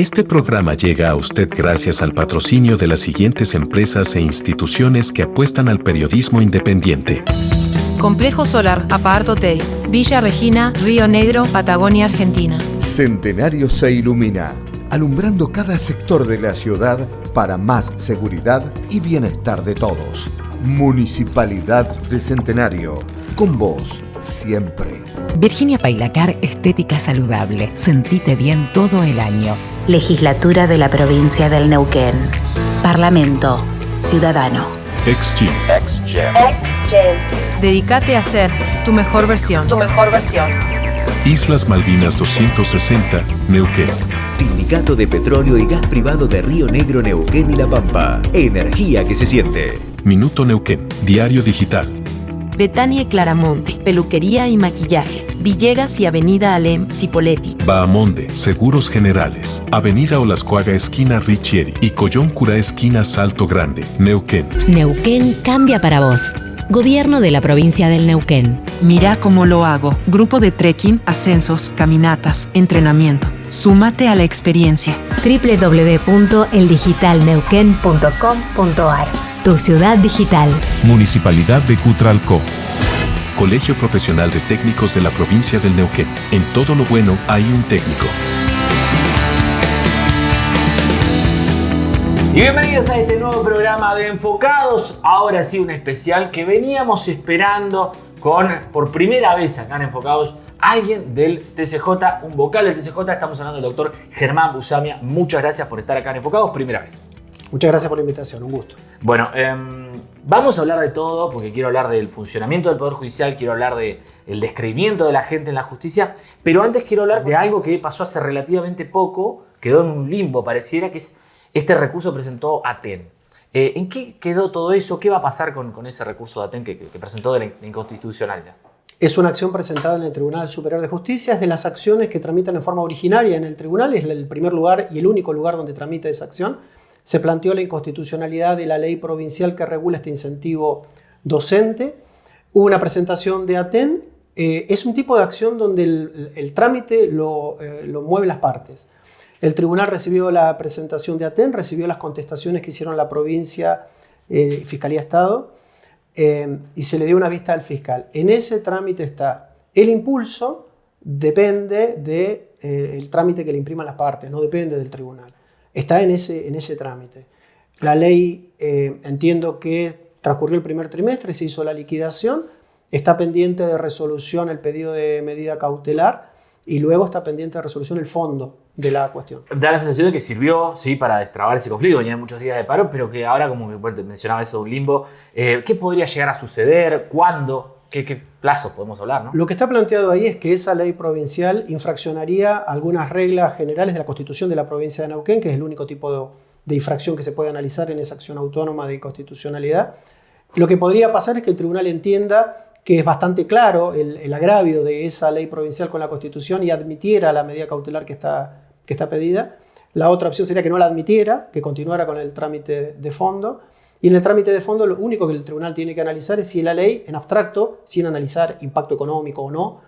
Este programa llega a usted gracias al patrocinio de las siguientes empresas e instituciones que apuestan al periodismo independiente. Complejo Solar, Apart Hotel, Villa Regina, Río Negro, Patagonia, Argentina. Centenario se ilumina, alumbrando cada sector de la ciudad para más seguridad y bienestar de todos. Municipalidad de Centenario, con vos siempre. Virginia Pailacar, estética saludable. Sentite bien todo el año. Legislatura de la Provincia del Neuquén. Parlamento Ciudadano. XGym. Dedícate a ser tu mejor versión. Islas Malvinas 260, Neuquén. Sindicato de Petróleo y Gas Privado de Río Negro, Neuquén y La Pampa. Energía que se siente. Minuto Neuquén, diario digital. Betania y Claramonte, peluquería y maquillaje. Villegas y Avenida Alem, Cipolletti. Bahamonde, Seguros Generales. Avenida Olascuaga, esquina Richieri. Y Coyoncura, esquina Salto Grande, Neuquén. Neuquén cambia para vos. Gobierno de la provincia del Neuquén. Mirá cómo lo hago. Grupo de trekking, ascensos, caminatas, entrenamiento. Súmate a la experiencia. www.eldigitalneuquén.com.ar. Tu ciudad digital. Municipalidad de Cutralcó. Colegio Profesional de Técnicos de la provincia del Neuquén. En todo lo bueno hay un técnico. Y bienvenidos a este nuevo programa de Enfocados. Ahora sí, un especial que veníamos esperando con, por primera vez acá en Enfocados, alguien del TCJ, un vocal del TCJ. Estamos hablando del doctor Germán Busamia. Muchas gracias por estar acá en Enfocados, primera vez. Muchas gracias por la invitación, un gusto. Bueno, vamos a hablar de todo porque quiero hablar del funcionamiento del Poder Judicial, quiero hablar del descreimiento de la gente en la justicia, pero antes quiero hablar de algo que pasó hace relativamente poco, quedó en un limbo pareciera, que es este recurso presentó Aten. ¿En qué quedó todo eso? ¿Qué va a pasar con ese recurso de Aten que presentó de la inconstitucionalidad? Es una acción presentada en el Tribunal Superior de Justicia, es de las acciones que tramitan en forma originaria en el tribunal, es el primer lugar y el único lugar donde tramita esa acción. Se planteó la inconstitucionalidad de la ley provincial que regula este incentivo docente. Hubo una presentación de Aten. Es un tipo de acción donde el trámite lo mueven las partes. El tribunal recibió la presentación de Aten, recibió las contestaciones que hicieron la provincia, Fiscalía Estado, y se le dio una vista al fiscal. En ese trámite está. El impulso depende del trámite que le impriman las partes, no depende del tribunal. Está en ese trámite. La ley, entiendo que transcurrió el primer trimestre, se hizo la liquidación, está pendiente de resolución el pedido de medida cautelar y luego está pendiente de resolución el fondo de la cuestión. Da la sensación de que sirvió, sí, para destrabar ese conflicto, venía muchos días de paro, pero que ahora, como mencionaba eso de un limbo, ¿qué podría llegar a suceder? ¿Cuándo? ¿Qué plazo podemos hablar, no? Lo que está planteado ahí es que esa ley provincial infraccionaría algunas reglas generales de la Constitución de la provincia de Neuquén, que es el único tipo de infracción que se puede analizar en esa acción autónoma de inconstitucionalidad. Lo que podría pasar es que el tribunal entienda que es bastante claro el agravio de esa ley provincial con la Constitución y admitiera la medida cautelar que está pedida. La otra opción sería que no la admitiera, que continuara con el trámite de fondo. Y en el trámite de fondo lo único que el tribunal tiene que analizar es si la ley, en abstracto, sin analizar impacto económico o no,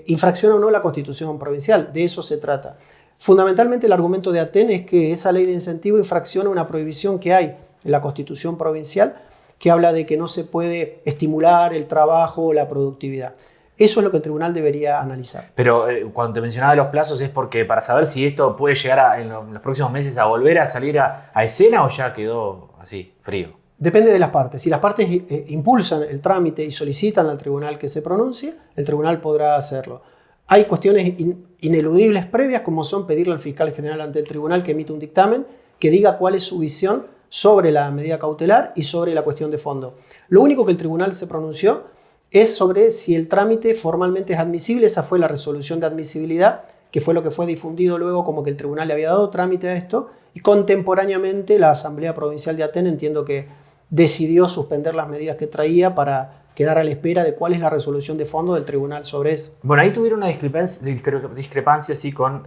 infracciona o no la Constitución provincial. De eso se trata. Fundamentalmente el argumento de Aten es que esa ley de incentivo infracciona una prohibición que hay en la Constitución provincial que habla de que no se puede estimular el trabajo o la productividad. Eso es lo que el tribunal debería analizar. Pero cuando te mencionaba los plazos es porque para saber si esto puede llegar en los próximos meses a volver a salir a escena o ya quedó así, frío. Depende de las partes. Si las partes impulsan el trámite y solicitan al tribunal que se pronuncie, el tribunal podrá hacerlo. Hay cuestiones ineludibles previas, como son pedirle al fiscal general ante el tribunal que emita un dictamen que diga cuál es su visión sobre la medida cautelar y sobre la cuestión de fondo. Lo único que el tribunal se pronunció es sobre si el trámite formalmente es admisible. Esa fue la resolución de admisibilidad, que fue lo que fue difundido luego como que el tribunal le había dado trámite a esto, y contemporáneamente la Asamblea Provincial de Aten entiendo que decidió suspender las medidas que traía para quedar a la espera de cuál es la resolución de fondo del tribunal sobre eso. Bueno, ahí tuvieron una discrepancia sí, con,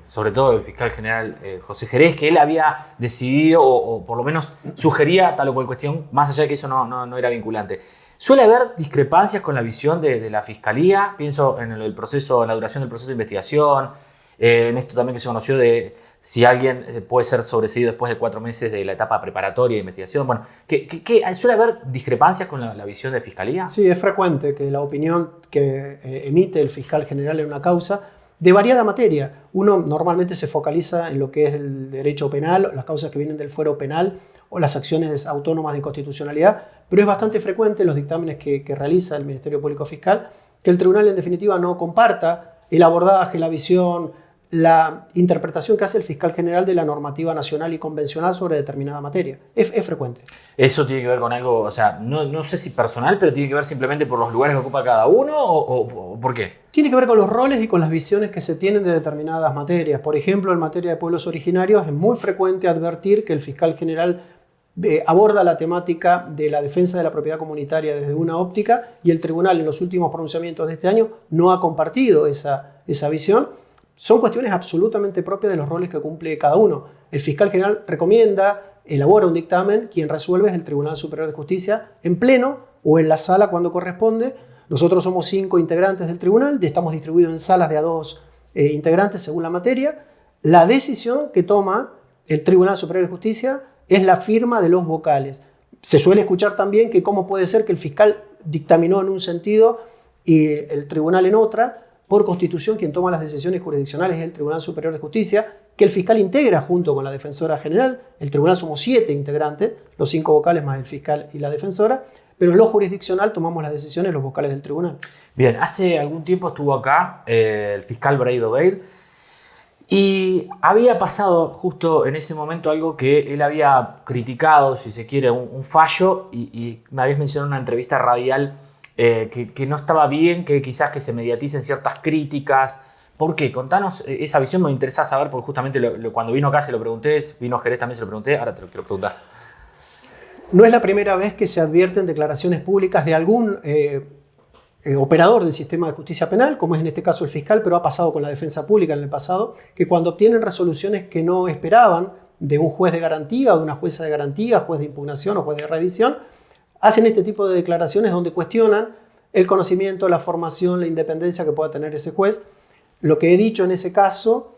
sobre todo el fiscal general José Jerez, que él había decidido, o por lo menos sugería tal o cual cuestión, más allá de que eso no era vinculante. ¿Suele haber discrepancias con la visión de la Fiscalía? Pienso en el proceso, en la duración del proceso de investigación, En esto también que se conoció de si alguien puede ser sobreseído después de 4 meses de la etapa preparatoria de investigación. Bueno, ¿suele haber discrepancias con la visión de Fiscalía? Sí, es frecuente que la opinión que emite el fiscal general en una causa de variada materia. Uno normalmente se focaliza en lo que es el derecho penal, las causas que vienen del fuero penal o las acciones autónomas de inconstitucionalidad, pero es bastante frecuente en los dictámenes que realiza el Ministerio Público Fiscal que el tribunal en definitiva no comparta el abordaje, la visión, la interpretación que hace el fiscal general de la normativa nacional y convencional sobre determinada materia. Es frecuente. ¿Eso tiene que ver con algo, o sea, no sé si personal, pero tiene que ver simplemente por los lugares que ocupa cada uno o por qué? Tiene que ver con los roles y con las visiones que se tienen de determinadas materias. Por ejemplo, en materia de pueblos originarios es muy frecuente advertir que el fiscal general aborda la temática de la defensa de la propiedad comunitaria desde una óptica y el tribunal en los últimos pronunciamientos de este año no ha compartido esa visión. Son cuestiones absolutamente propias de los roles que cumple cada uno. El fiscal general recomienda, elabora un dictamen, quien resuelve es el Tribunal Superior de Justicia en pleno o en la sala cuando corresponde. Nosotros somos 5 integrantes del tribunal, estamos distribuidos en salas de a 2 integrantes según la materia. La decisión que toma el Tribunal Superior de Justicia es la firma de los vocales. Se suele escuchar también que cómo puede ser que el fiscal dictaminó en un sentido y el tribunal en otra. Por constitución, quien toma las decisiones jurisdiccionales es el Tribunal Superior de Justicia, que el fiscal integra junto con la defensora general. El tribunal somos 7 integrantes, los 5 vocales más el fiscal y la defensora, pero en lo jurisdiccional tomamos las decisiones los vocales del tribunal. Bien, hace algún tiempo estuvo acá el fiscal Braido Bale y había pasado justo en ese momento algo que él había criticado, si se quiere, un fallo y me habías mencionado en una entrevista radial que no estaba bien, que quizás que se mediaticen ciertas críticas. ¿Por qué? Contanos esa visión, me interesa saber, porque justamente cuando vino acá se lo pregunté, vino Jerez también se lo pregunté, ahora te lo quiero preguntar. No es la primera vez que se advierten declaraciones públicas de algún operador del sistema de justicia penal, como es en este caso el fiscal, pero ha pasado con la defensa pública en el pasado, que cuando obtienen resoluciones que no esperaban de un juez de garantía o de una jueza de garantía, juez de impugnación o juez de revisión, hacen este tipo de declaraciones donde cuestionan el conocimiento, la formación, la independencia que pueda tener ese juez. Lo que he dicho en ese caso,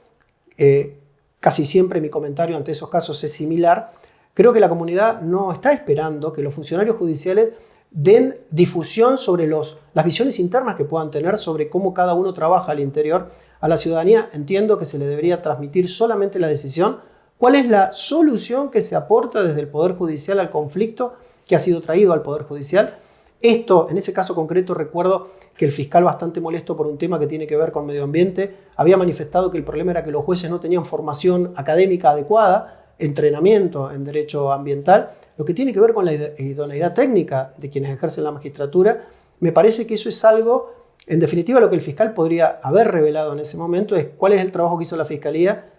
casi siempre mi comentario ante esos casos es similar. Creo que la comunidad no está esperando que los funcionarios judiciales den difusión sobre las visiones internas que puedan tener sobre cómo cada uno trabaja al interior. A la ciudadanía entiendo que se le debería transmitir solamente la decisión, cuál es la solución que se aporta desde el Poder Judicial al conflicto que ha sido traído al Poder Judicial. Esto, en ese caso concreto, recuerdo que el fiscal, bastante molesto por un tema que tiene que ver con medio ambiente, había manifestado que el problema era que los jueces no tenían formación académica adecuada, entrenamiento en derecho ambiental, lo que tiene que ver con la idoneidad técnica de quienes ejercen la magistratura. Me parece que eso es algo, en definitiva, lo que el fiscal podría haber revelado en ese momento es cuál es el trabajo que hizo la Fiscalía,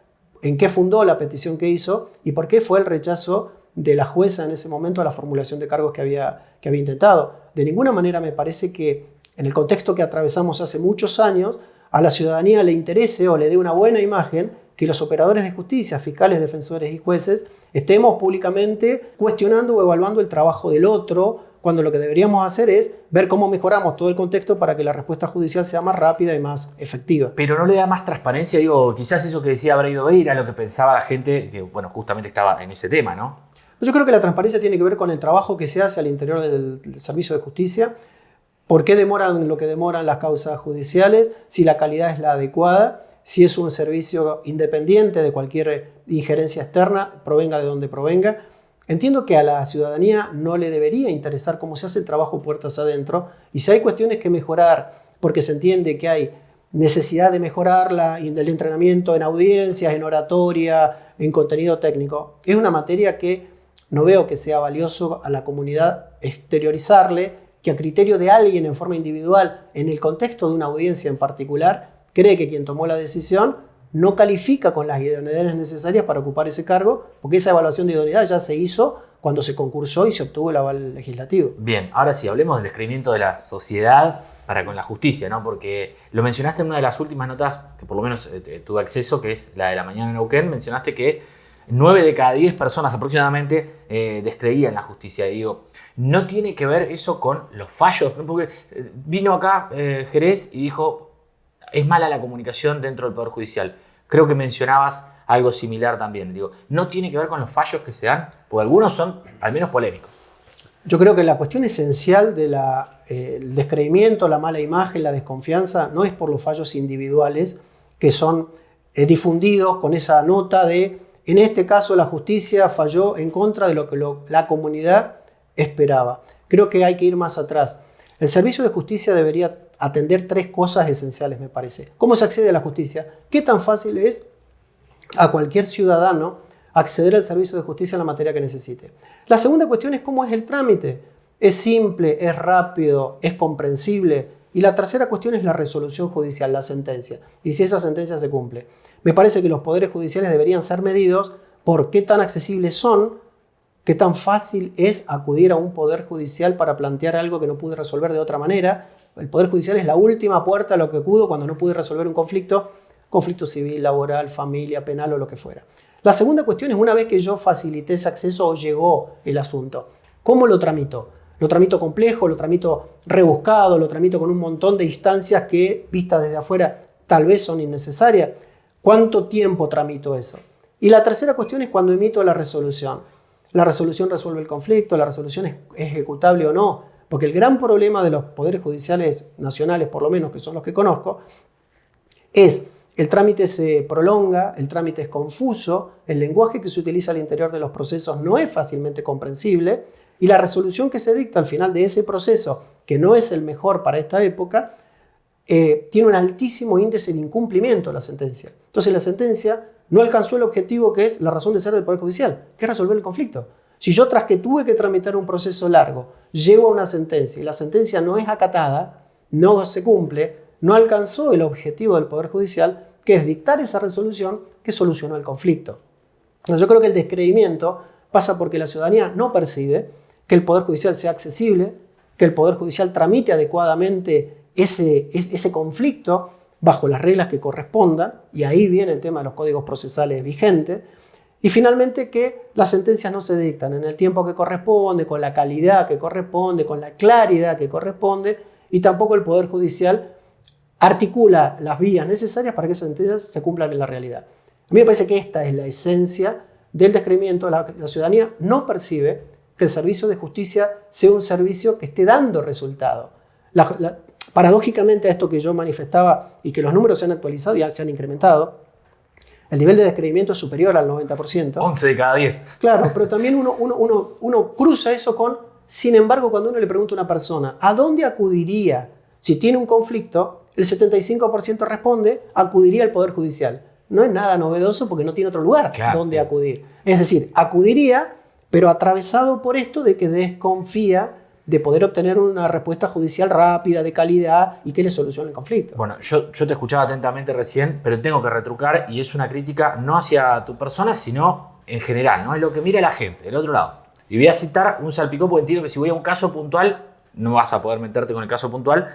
en qué fundó la petición que hizo y por qué fue el rechazo de la jueza en ese momento a la formulación de cargos que había intentado. De ninguna manera me parece que en el contexto que atravesamos hace muchos años, a la ciudadanía le interese o le dé una buena imagen que los operadores de justicia, fiscales, defensores y jueces, estemos públicamente cuestionando o evaluando el trabajo del otro, cuando lo que deberíamos hacer es ver cómo mejoramos todo el contexto para que la respuesta judicial sea más rápida y más efectiva. Pero no le da más transparencia, digo, quizás eso que decía Braido Bale era lo que pensaba la gente que, bueno, justamente estaba en ese tema, ¿no? Yo creo que la transparencia tiene que ver con el trabajo que se hace al interior del servicio de justicia, por qué demoran lo que demoran las causas judiciales, si la calidad es la adecuada, si es un servicio independiente de cualquier injerencia externa, provenga de donde provenga. Entiendo que a la ciudadanía no le debería interesar cómo se hace el trabajo puertas adentro, y si hay cuestiones que mejorar, porque se entiende que hay necesidad de mejorar el entrenamiento en audiencias, en oratoria, en contenido técnico, es una materia que no veo que sea valioso a la comunidad exteriorizarle, que a criterio de alguien en forma individual, en el contexto de una audiencia en particular, cree que quien tomó la decisión no califica con las idoneidades necesarias para ocupar ese cargo, porque esa evaluación de idoneidad ya se hizo cuando se concursó y se obtuvo el aval legislativo. Bien, ahora sí, hablemos del descreimiento de la sociedad para con la justicia, ¿no? Porque lo mencionaste en una de las últimas notas, que por lo menos tuve acceso, que es la de la mañana en Neuquén, mencionaste que 9 de cada 10 personas aproximadamente descreían la justicia. Y digo, ¿no tiene que ver eso con los fallos? ¿No? Porque vino acá Jerez y dijo, es mala la comunicación dentro del Poder Judicial. creo que mencionabas algo similar también. Digo, no tiene que ver con los fallos que se dan, porque algunos son al menos polémicos. Yo creo que la cuestión esencial del descreimiento, la mala imagen, la desconfianza, no es por los fallos individuales que son difundidos con esa nota de, en este caso la justicia falló en contra de lo que la comunidad esperaba. Creo que hay que ir más atrás. El servicio de justicia debería atender 3 cosas esenciales, me parece. ¿Cómo se accede a la justicia? ¿Qué tan fácil es a cualquier ciudadano acceder al servicio de justicia en la materia que necesite? La segunda cuestión es cómo es el trámite. ¿Es simple, es rápido, es comprensible? Y la tercera cuestión es la resolución judicial, la sentencia. Y si esa sentencia se cumple. Me parece que los poderes judiciales deberían ser medidos por qué tan accesibles son, qué tan fácil es acudir a un poder judicial para plantear algo que no pude resolver de otra manera. El poder judicial es la última puerta a lo que acudo cuando no pude resolver un conflicto civil, laboral, familia, penal o lo que fuera. La segunda cuestión es, una vez que yo facilité ese acceso o llegó el asunto, ¿cómo lo tramito? ¿Lo tramito complejo? ¿Lo tramito rebuscado? ¿Lo tramito con un montón de instancias que, vistas desde afuera, tal vez son innecesarias? ¿Cuánto tiempo tramito eso? Y la tercera cuestión es cuando emito la resolución. ¿La resolución resuelve el conflicto? ¿La resolución es ejecutable o no? Porque el gran problema de los poderes judiciales nacionales, por lo menos que son los que conozco, es el trámite se prolonga, el trámite es confuso, el lenguaje que se utiliza al interior de los procesos no es fácilmente comprensible y la resolución que se dicta al final de ese proceso, que no es el mejor para esta época, tiene un altísimo índice de incumplimiento de la sentencia. Entonces la sentencia no alcanzó el objetivo que es la razón de ser del Poder Judicial, que es resolver el conflicto. Si yo, tras que tuve que tramitar un proceso largo, llego a una sentencia y la sentencia no es acatada, no se cumple, no alcanzó el objetivo del Poder Judicial, que es dictar esa resolución que solucionó el conflicto. Entonces, yo creo que el descreimiento pasa porque la ciudadanía no percibe que el Poder Judicial sea accesible, que el Poder Judicial tramite adecuadamente ese conflicto bajo las reglas que correspondan, y ahí viene el tema de los códigos procesales vigentes, y finalmente que las sentencias no se dictan en el tiempo que corresponde, con la calidad que corresponde, con la claridad que corresponde, y tampoco el Poder Judicial articula las vías necesarias para que esas sentencias se cumplan en la realidad. A mí me parece que esta es la esencia del descreimiento. La ciudadanía no percibe que el servicio de justicia sea un servicio que esté dando resultado. Paradójicamente a esto que yo manifestaba y que los números se han actualizado y se han incrementado, el nivel de descreimiento es superior al 90%. 11 de cada 10. Claro, pero también uno cruza eso con, sin embargo, cuando uno le pregunta a una persona, ¿a dónde acudiría si tiene un conflicto? El 75% responde, acudiría al Poder Judicial. No es nada novedoso porque no tiene otro lugar donde acudir. Es decir, acudiría, pero atravesado por esto de que desconfía de poder obtener una respuesta judicial rápida, de calidad y que le solucione el conflicto. Bueno, yo te escuchaba atentamente recién, pero tengo que retrucar, y es una crítica no hacia tu persona, sino en general, ¿no? Es lo que mira la gente, del otro lado. Y voy a citar un salpicón porque entiendo que si voy a un caso puntual, no vas a poder meterte con el caso puntual,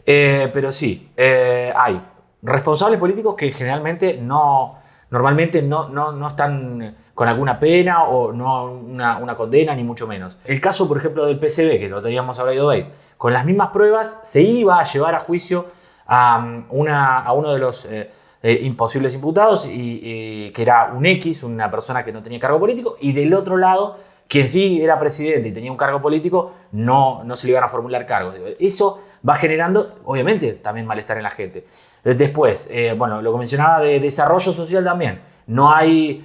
pero sí, hay responsables políticos que generalmente normalmente no están con alguna pena o no una condena, ni mucho menos. El caso, por ejemplo, del PCB, que lo teníamos hablado hoy, con las mismas pruebas se iba a llevar a juicio a uno de los imposibles imputados, y que era un X, una persona que no tenía cargo político, y del otro lado, quien sí era presidente y tenía un cargo político, no se le iban a formular cargos. Eso va generando, obviamente, también malestar en la gente. Después, bueno, lo que mencionaba de desarrollo social también. No hay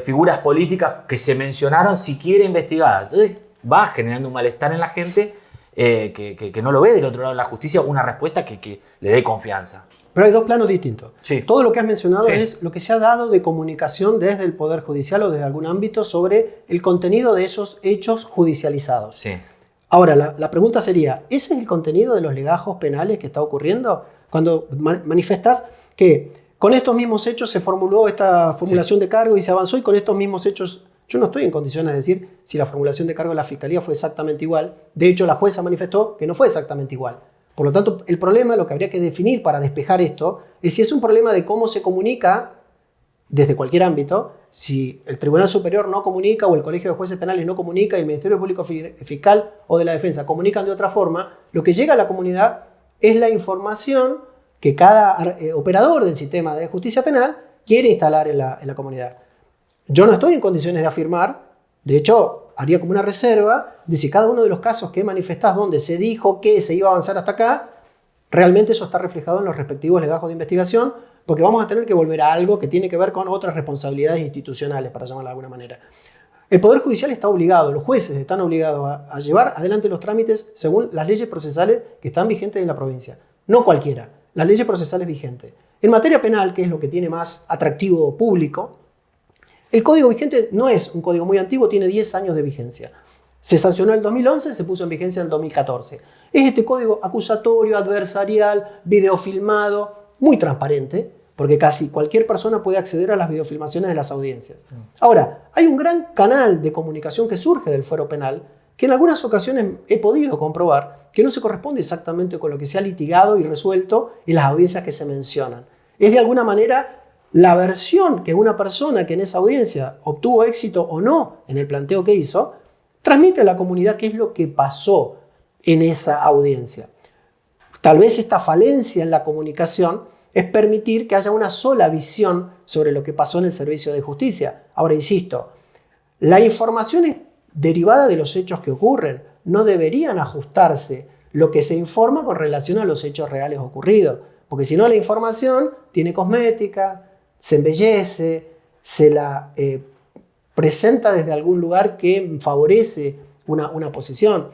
figuras políticas que se mencionaron siquiera investigadas. Entonces va generando un malestar en la gente que no lo ve del otro lado de la justicia una respuesta que le dé confianza. Pero hay dos planos distintos. Sí. Todo lo que has mencionado es lo que se ha dado de comunicación desde el Poder Judicial o desde algún ámbito sobre el contenido de esos hechos judicializados. Sí. Ahora, la pregunta sería, ¿ese es el contenido de los legajos penales que está ocurriendo? Cuando manifestas que con estos mismos hechos se formuló esta formulación de cargo y se avanzó, y con estos mismos hechos, yo no estoy en condiciones de decir si la formulación de cargo de la Fiscalía fue exactamente igual. De hecho, la jueza manifestó que no fue exactamente igual. Por lo tanto, el problema, lo que habría que definir para despejar esto, es si es un problema de cómo se comunica desde cualquier ámbito. Si el Tribunal Superior no comunica, o el Colegio de Jueces Penales no comunica, y el Ministerio Público Fiscal o de la Defensa comunican de otra forma, lo que llega a la comunidad es la información que cada operador del sistema de justicia penal quiere instalar en la comunidad. Yo no estoy en condiciones de afirmar, de hecho, haría como una reserva de si cada uno de los casos que he manifestado donde se dijo que se iba a avanzar hasta acá, realmente eso está reflejado en los respectivos legajos de investigación, porque vamos a tener que volver a algo que tiene que ver con otras responsabilidades institucionales, para llamarlo de alguna manera. El Poder Judicial está obligado, los jueces están obligados a llevar adelante los trámites según las leyes procesales que están vigentes en la provincia. No cualquiera, las leyes procesales vigentes. En materia penal, que es lo que tiene más atractivo público, el código vigente no es un código muy antiguo, tiene 10 años de vigencia. Se sancionó en el 2011, se puso en vigencia en el 2014. Es este código acusatorio, adversarial, videofilmado, muy transparente, porque casi cualquier persona puede acceder a las videofilmaciones de las audiencias. Ahora, hay un gran canal de comunicación que surge del fuero penal, que en algunas ocasiones he podido comprobar que no se corresponde exactamente con lo que se ha litigado y resuelto en las audiencias que se mencionan. Es de alguna manera la versión que una persona que en esa audiencia obtuvo éxito o no en el planteo que hizo, transmite a la comunidad qué es lo que pasó en esa audiencia. Tal vez esta falencia en la comunicación es permitir que haya una sola visión sobre lo que pasó en el servicio de justicia. Ahora, insisto, la información es derivada de los hechos que ocurren. No deberían ajustarse lo que se informa con relación a los hechos reales ocurridos. Porque si no, la información tiene cosmética, se embellece, se la presenta desde algún lugar que favorece una posición.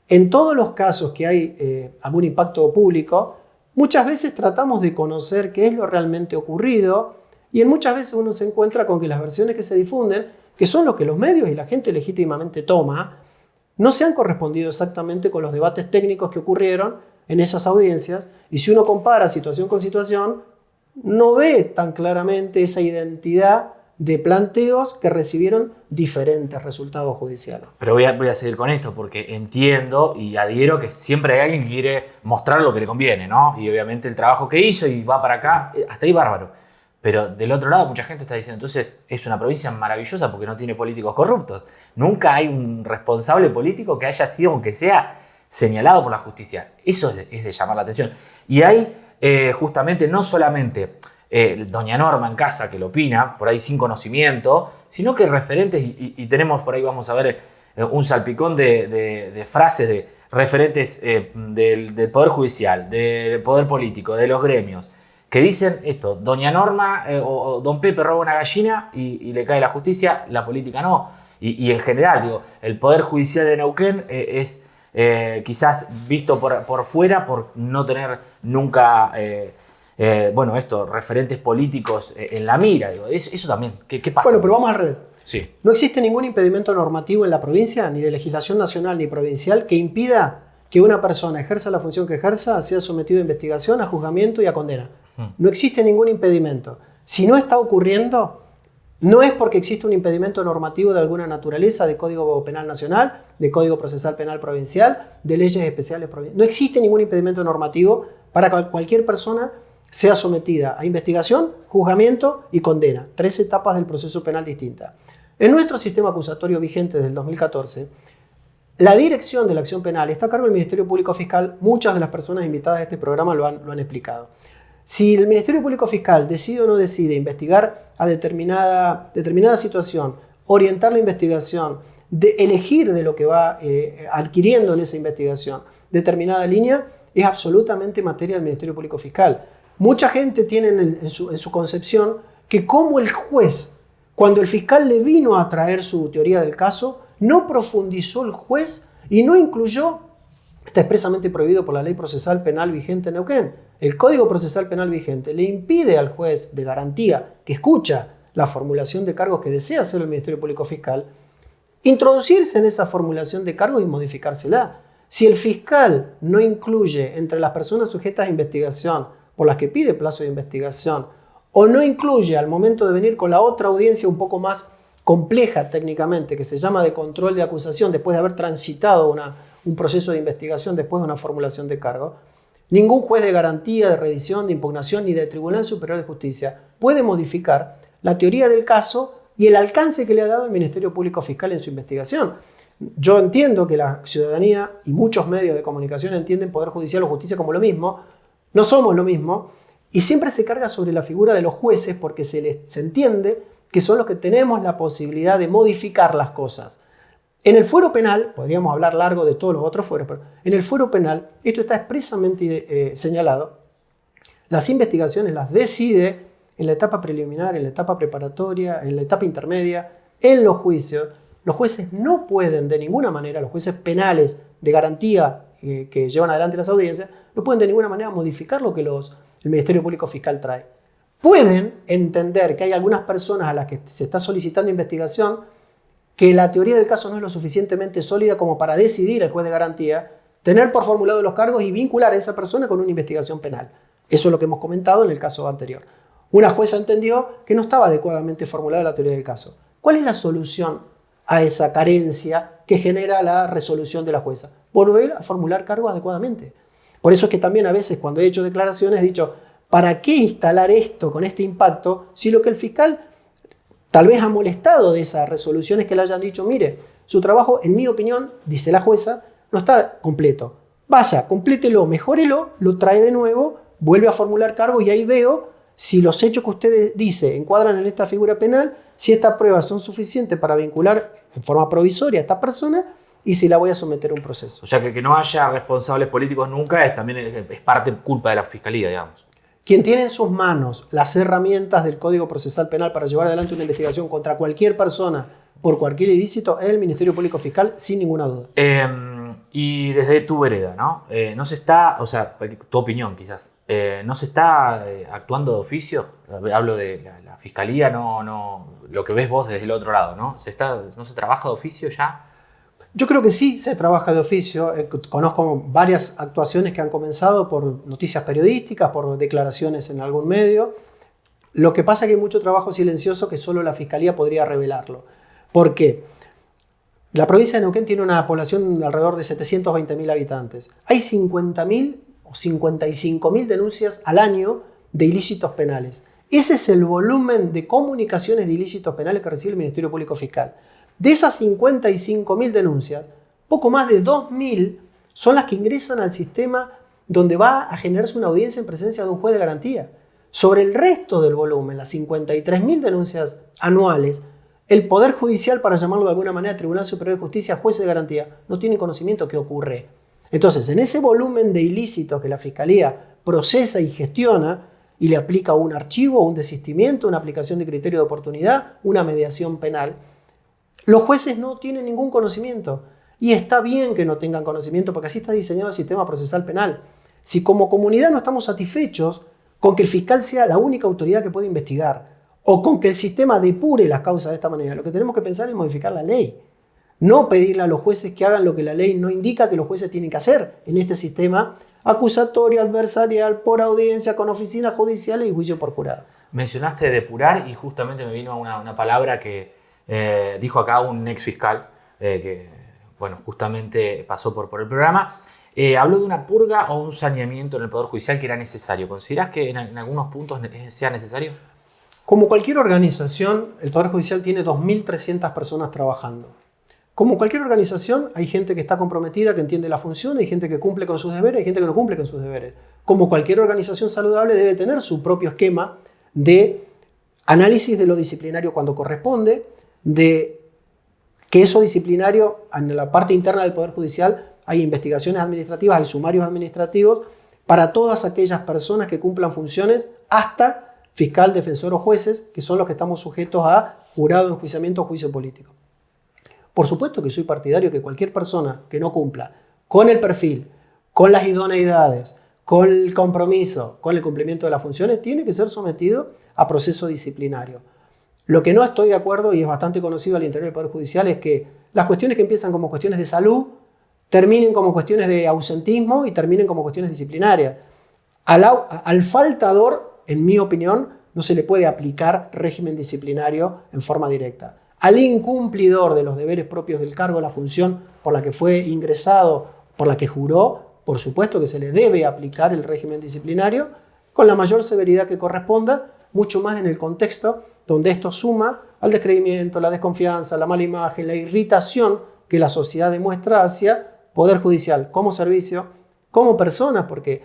En todos los casos que hay algún impacto público, muchas veces tratamos de conocer qué es lo realmente ocurrido y en muchas veces uno se encuentra con que las versiones que se difunden, que son lo que los medios y la gente legítimamente toma, no se han correspondido exactamente con los debates técnicos que ocurrieron en esas audiencias, y si uno compara situación con situación, no ve tan claramente esa identidad de planteos que recibieron diferentes resultados judiciales. Pero voy a seguir con esto porque entiendo y adhiero que siempre hay alguien que quiere mostrar lo que le conviene, ¿no? Y obviamente el trabajo que hizo y va para acá, hasta ahí bárbaro. Pero del otro lado mucha gente está diciendo, entonces es una provincia maravillosa porque no tiene políticos corruptos. Nunca hay un responsable político que haya sido, aunque sea, señalado por la justicia. Eso es de llamar la atención. Y hay justamente no solamente doña Norma en casa que lo opina, por ahí sin conocimiento, sino que referentes, y tenemos por ahí, vamos a ver, un salpicón de frases de referentes del Poder Judicial, del Poder Político, de los gremios, que dicen esto: doña Norma o don Pepe roba una gallina y le cae la justicia, la política no. Y en general, digo, el Poder Judicial de Neuquén es quizás visto por fuera por no tener nunca... referentes políticos en la mira. Digo, eso también, ¿qué pasa? Bueno, pero vamos al revés. Sí. No existe ningún impedimento normativo en la provincia, ni de legislación nacional ni provincial, que impida que una persona ejerza la función que ejerza, sea sometido a investigación, a juzgamiento y a condena. No existe ningún impedimento. Si no está ocurriendo, no es porque existe un impedimento normativo de alguna naturaleza, de Código Penal Nacional, de Código Procesal Penal Provincial, de leyes especiales provinciales. No existe ningún impedimento normativo para que cualquier persona sea sometida a investigación, juzgamiento y condena. 3 etapas del proceso penal distintas. En nuestro sistema acusatorio vigente desde el 2014, la dirección de la acción penal está a cargo del Ministerio Público Fiscal. Muchas de las personas invitadas a este programa lo han explicado. Si el Ministerio Público Fiscal decide o no decide investigar a determinada situación, orientar la investigación, elegir de lo que va adquiriendo en esa investigación determinada línea, es absolutamente materia del Ministerio Público Fiscal. Mucha gente tiene en su concepción que como el juez, cuando el fiscal le vino a traer su teoría del caso, no profundizó el juez y no incluyó, está expresamente prohibido por la ley procesal penal vigente en Neuquén. El Código Procesal Penal vigente le impide al juez de garantía que escucha la formulación de cargos que desea hacer el Ministerio Público Fiscal, introducirse en esa formulación de cargos y modificársela. Si el fiscal no incluye entre las personas sujetas a investigación por las que pide plazo de investigación, o no incluye al momento de venir con la otra audiencia un poco más compleja técnicamente, que se llama de control de acusación, después de haber transitado un proceso de investigación después de una formulación de cargo, ningún juez de garantía, de revisión, de impugnación ni de Tribunal Superior de Justicia puede modificar la teoría del caso y el alcance que le ha dado el Ministerio Público Fiscal en su investigación. Yo entiendo que la ciudadanía y muchos medios de comunicación entienden Poder Judicial o Justicia como lo mismo. No somos lo mismo. Y siempre se carga sobre la figura de los jueces porque se entiende que son los que tenemos la posibilidad de modificar las cosas. En el fuero penal, podríamos hablar largo de todos los otros fueros, pero en el fuero penal esto está expresamente señalado. Las investigaciones las decide en la etapa preliminar, en la etapa preparatoria, en la etapa intermedia, en los juicios. Los jueces no pueden de ninguna manera, los jueces penales de garantía que llevan adelante las audiencias, no pueden de ninguna manera modificar lo que el Ministerio Público Fiscal trae. Pueden entender que hay algunas personas a las que se está solicitando investigación que la teoría del caso no es lo suficientemente sólida como para decidir el juez de garantía, tener por formulado los cargos y vincular a esa persona con una investigación penal. Eso es lo que hemos comentado en el caso anterior. Una jueza entendió que no estaba adecuadamente formulada la teoría del caso. ¿Cuál es la solución a esa carencia que genera la resolución de la jueza? Volver a formular cargos adecuadamente. Por eso es que también a veces cuando he hecho declaraciones he dicho, ¿para qué instalar esto con este impacto si lo que el fiscal tal vez ha molestado de esas resoluciones que le hayan dicho, mire, su trabajo, en mi opinión, dice la jueza, no está completo. Vaya, complételo, mejórelo, lo trae de nuevo, vuelve a formular cargos y ahí veo si los hechos que usted dice encuadran en esta figura penal, si estas pruebas son suficientes para vincular en forma provisoria a esta persona y si la voy a someter a un proceso. O sea, que no haya responsables políticos nunca también es parte culpa de la Fiscalía, digamos. Quien tiene en sus manos las herramientas del Código Procesal Penal para llevar adelante una investigación contra cualquier persona por cualquier ilícito es el Ministerio Público Fiscal, sin ninguna duda. Y desde tu vereda, ¿no? No se está, o sea, tu opinión quizás, ¿no se está actuando de oficio? Hablo de la Fiscalía, no, lo que ves vos desde el otro lado, ¿no? ¿No se trabaja de oficio ya? Yo creo que sí se trabaja de oficio. Conozco varias actuaciones que han comenzado por noticias periodísticas, por declaraciones en algún medio. Lo que pasa es que hay mucho trabajo silencioso que solo la Fiscalía podría revelarlo. ¿Por qué? La provincia de Neuquén tiene una población de alrededor de 720.000 habitantes. Hay 50.000 o 55.000 denuncias al año de ilícitos penales. Ese es el volumen de comunicaciones de ilícitos penales que recibe el Ministerio Público Fiscal. De esas 55.000 denuncias, poco más de 2.000 son las que ingresan al sistema donde va a generarse una audiencia en presencia de un juez de garantía. Sobre el resto del volumen, las 53.000 denuncias anuales, el Poder Judicial, para llamarlo de alguna manera, Tribunal Superior de Justicia, juez de garantía, no tiene conocimiento qué ocurre. Entonces, en ese volumen de ilícitos que la Fiscalía procesa y gestiona y le aplica un archivo, un desistimiento, una aplicación de criterio de oportunidad, una mediación penal, los jueces no tienen ningún conocimiento. Y está bien que no tengan conocimiento porque así está diseñado el sistema procesal penal. Si como comunidad no estamos satisfechos con que el fiscal sea la única autoridad que puede investigar o con que el sistema depure las causas de esta manera, lo que tenemos que pensar es modificar la ley. No pedirle a los jueces que hagan lo que la ley no indica que los jueces tienen que hacer en este sistema acusatorio, adversarial, por audiencia, con oficinas judiciales y juicio por jurado. Mencionaste depurar y justamente me vino una palabra que dijo acá un ex fiscal que, bueno, justamente pasó por el programa. Habló de una purga o un saneamiento en el Poder Judicial que era necesario. ¿Considerás que en algunos puntos sea necesario? Como cualquier organización, el Poder Judicial tiene 2.300 personas trabajando. Como cualquier organización, hay gente que está comprometida, que entiende la función, hay gente que cumple con sus deberes, hay gente que no cumple con sus deberes. Como cualquier organización saludable, debe tener su propio esquema de análisis de lo disciplinario cuando corresponde, de que eso disciplinario, en la parte interna del Poder Judicial, hay investigaciones administrativas, hay sumarios administrativos para todas aquellas personas que cumplan funciones hasta fiscal, defensor o jueces, que son los que estamos sujetos a jurado, enjuiciamiento o juicio político. Por supuesto que soy partidario que cualquier persona que no cumpla con el perfil, con las idoneidades, con el compromiso, con el cumplimiento de las funciones, tiene que ser sometido a proceso disciplinario. Lo que no estoy de acuerdo, y es bastante conocido al interior del Poder Judicial, es que las cuestiones que empiezan como cuestiones de salud terminen como cuestiones de ausentismo y terminen como cuestiones disciplinarias. Al faltador, en mi opinión, no se le puede aplicar régimen disciplinario en forma directa. Al incumplidor de los deberes propios del cargo, la función por la que fue ingresado, por la que juró, por supuesto que se le debe aplicar el régimen disciplinario con la mayor severidad que corresponda, mucho más en el contexto donde esto suma al descreimiento, la desconfianza, la mala imagen, la irritación que la sociedad demuestra hacia Poder Judicial como servicio, como personas, porque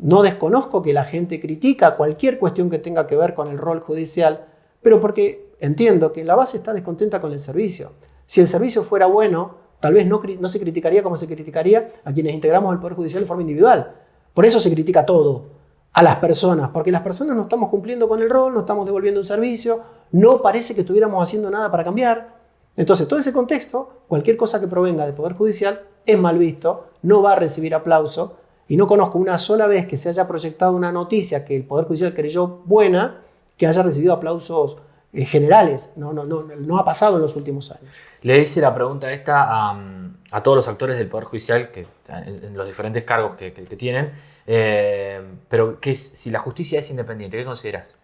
No desconozco que la gente critica cualquier cuestión que tenga que ver con el rol judicial, pero porque entiendo que la base está descontenta con el servicio. Si el servicio fuera bueno, tal vez no se criticaría como se criticaría a quienes integramos el Poder Judicial de forma individual. Por eso se critica todo a las personas, porque las personas no estamos cumpliendo con el rol, no estamos devolviendo un servicio, no parece que estuviéramos haciendo nada para cambiar. Entonces, todo ese contexto, cualquier cosa que provenga del Poder Judicial es mal visto, no va a recibir aplauso, y no conozco una sola vez que se haya proyectado una noticia que el Poder Judicial creyó buena, que haya recibido aplausos generales. No ha pasado en los últimos años. Le hice la pregunta esta a todos los actores del Poder Judicial en los diferentes cargos que tienen, pero si la justicia es independiente, ¿qué consideras?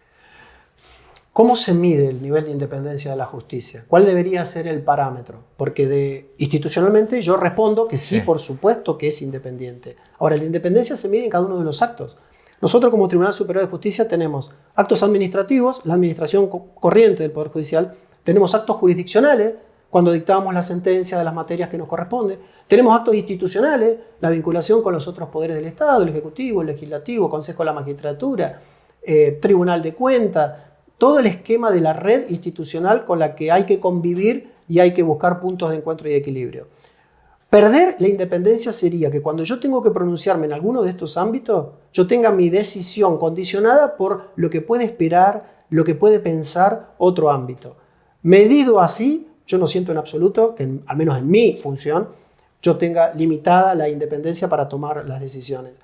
¿Cómo se mide el nivel de independencia de la justicia? ¿Cuál debería ser el parámetro? Porque institucionalmente yo respondo que sí, por supuesto que es independiente. Ahora, la independencia se mide en cada uno de los actos. Nosotros como Tribunal Superior de Justicia tenemos actos administrativos, la administración corriente del Poder Judicial, tenemos actos jurisdiccionales, cuando dictamos la sentencia de las materias que nos corresponde, tenemos actos institucionales, la vinculación con los otros poderes del Estado, el Ejecutivo, el Legislativo, Consejo de la Magistratura, Tribunal de Cuentas, todo el esquema de la red institucional con la que hay que convivir y hay que buscar puntos de encuentro y equilibrio. Perder la independencia sería que cuando yo tengo que pronunciarme en alguno de estos ámbitos, yo tenga mi decisión condicionada por lo que puede esperar, lo que puede pensar otro ámbito. Medido así, yo no siento en absoluto que, al menos en mi función, yo tenga limitada la independencia para tomar las decisiones.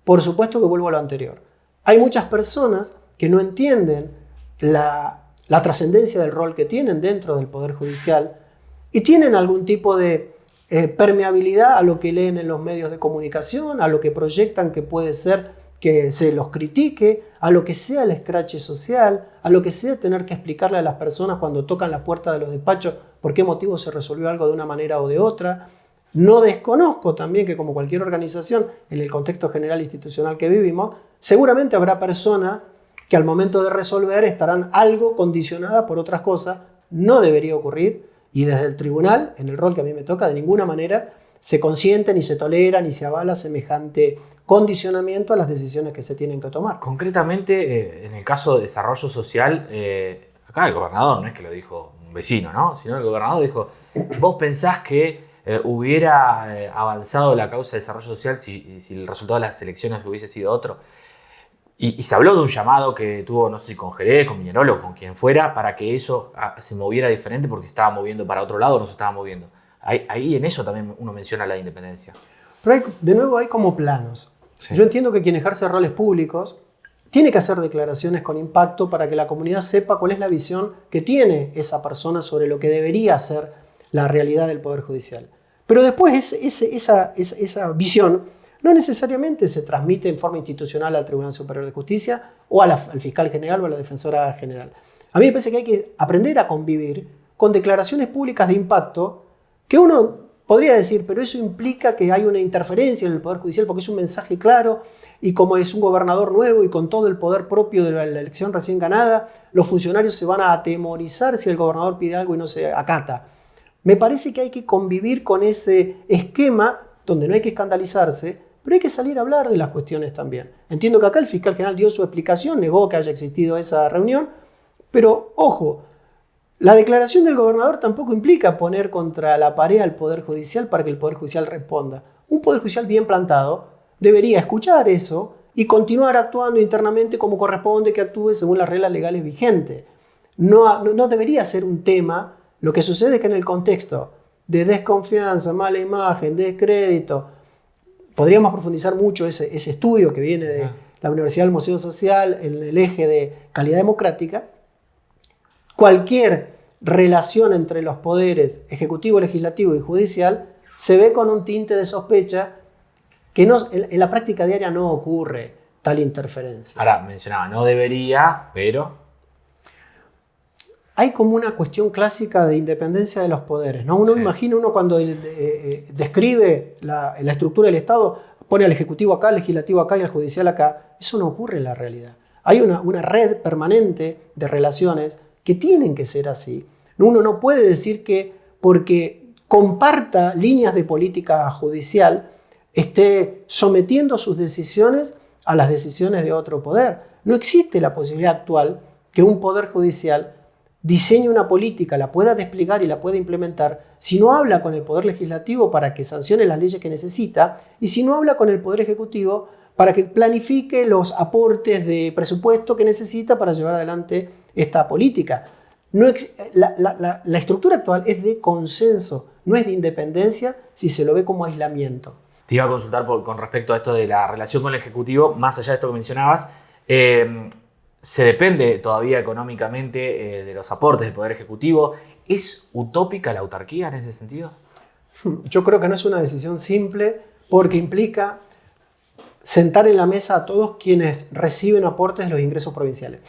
Por supuesto que vuelvo a lo anterior. Hay muchas personas que no entienden la trascendencia del rol que tienen dentro del Poder Judicial y tienen algún tipo de permeabilidad a lo que leen en los medios de comunicación, a lo que proyectan que puede ser que se los critique, a lo que sea el escrache social, a lo que sea tener que explicarle a las personas cuando tocan la puerta de los despachos por qué motivo se resolvió algo de una manera o de otra. No desconozco también que, como cualquier organización, en el contexto general institucional que vivimos, seguramente habrá personas que al momento de resolver estarán algo condicionadas por otras cosas. No debería ocurrir, y desde el tribunal, en el rol que a mí me toca, de ninguna manera se consiente, ni se tolera, ni se avala semejante condicionamiento a las decisiones que se tienen que tomar. Concretamente, en el caso de desarrollo social, acá el gobernador, no es que lo dijo un vecino, ¿no? Sino el gobernador dijo, ¿vos pensás que hubiera avanzado la causa de desarrollo social si el resultado de las elecciones hubiese sido otro? Y se habló de un llamado que tuvo, no sé si con Jerez, con Miñerol o con quien fuera, para que eso se moviera diferente porque se estaba moviendo para otro lado o no se estaba moviendo. Ahí en eso también uno menciona la independencia. Pero de nuevo hay como planos. Sí. Yo entiendo que quien ejerce roles públicos tiene que hacer declaraciones con impacto para que la comunidad sepa cuál es la visión que tiene esa persona sobre lo que debería ser la realidad del Poder Judicial. Pero después esa visión no necesariamente se transmite en forma institucional al Tribunal Superior de Justicia o al fiscal general o a la defensora general. A mí me parece que hay que aprender a convivir con declaraciones públicas de impacto que uno podría decir, pero eso implica que hay una interferencia en el Poder Judicial porque es un mensaje claro y como es un gobernador nuevo y con todo el poder propio de la elección recién ganada, los funcionarios se van a atemorizar si el gobernador pide algo y no se acata. Me parece que hay que convivir con ese esquema donde no hay que escandalizarse, pero hay que salir a hablar de las cuestiones también. Entiendo que acá el fiscal general dio su explicación, negó que haya existido esa reunión, pero ojo, la declaración del gobernador tampoco implica poner contra la pared al Poder Judicial para que el Poder Judicial responda. Un Poder Judicial bien plantado debería escuchar eso y continuar actuando internamente como corresponde que actúe según las reglas legales vigentes. No debería ser un tema. Lo que sucede es que en el contexto de desconfianza, mala imagen, descrédito, podríamos profundizar mucho ese estudio que viene de la Universidad del Museo Social en el eje de calidad democrática. Cualquier relación entre los poderes ejecutivo, legislativo y judicial se ve con un tinte de sospecha que en la práctica diaria no ocurre tal interferencia. Ahora, mencionaba, no debería, pero hay como una cuestión clásica de independencia de los poderes, ¿no? Imagina cuando describe la estructura del Estado, pone al Ejecutivo acá, al Legislativo acá y al Judicial acá. Eso no ocurre en la realidad. Hay una red permanente de relaciones que tienen que ser así. Uno no puede decir que porque comparta líneas de política judicial esté sometiendo sus decisiones a las decisiones de otro poder. No existe la posibilidad actual que un poder judicial diseñe una política, la pueda desplegar y la pueda implementar si no habla con el poder legislativo para que sancione las leyes que necesita y si no habla con el poder ejecutivo para que planifique los aportes de presupuesto que necesita para llevar adelante esta política. La estructura actual es de consenso, no es de independencia si se lo ve como aislamiento. Te iba a consultar con respecto a esto de la relación con el Ejecutivo, más allá de esto que mencionabas. Se depende todavía económicamente de los aportes del Poder Ejecutivo. ¿Es utópica la autarquía en ese sentido? Yo creo que no es una decisión simple porque implica sentar en la mesa a todos quienes reciben aportes de los ingresos provinciales.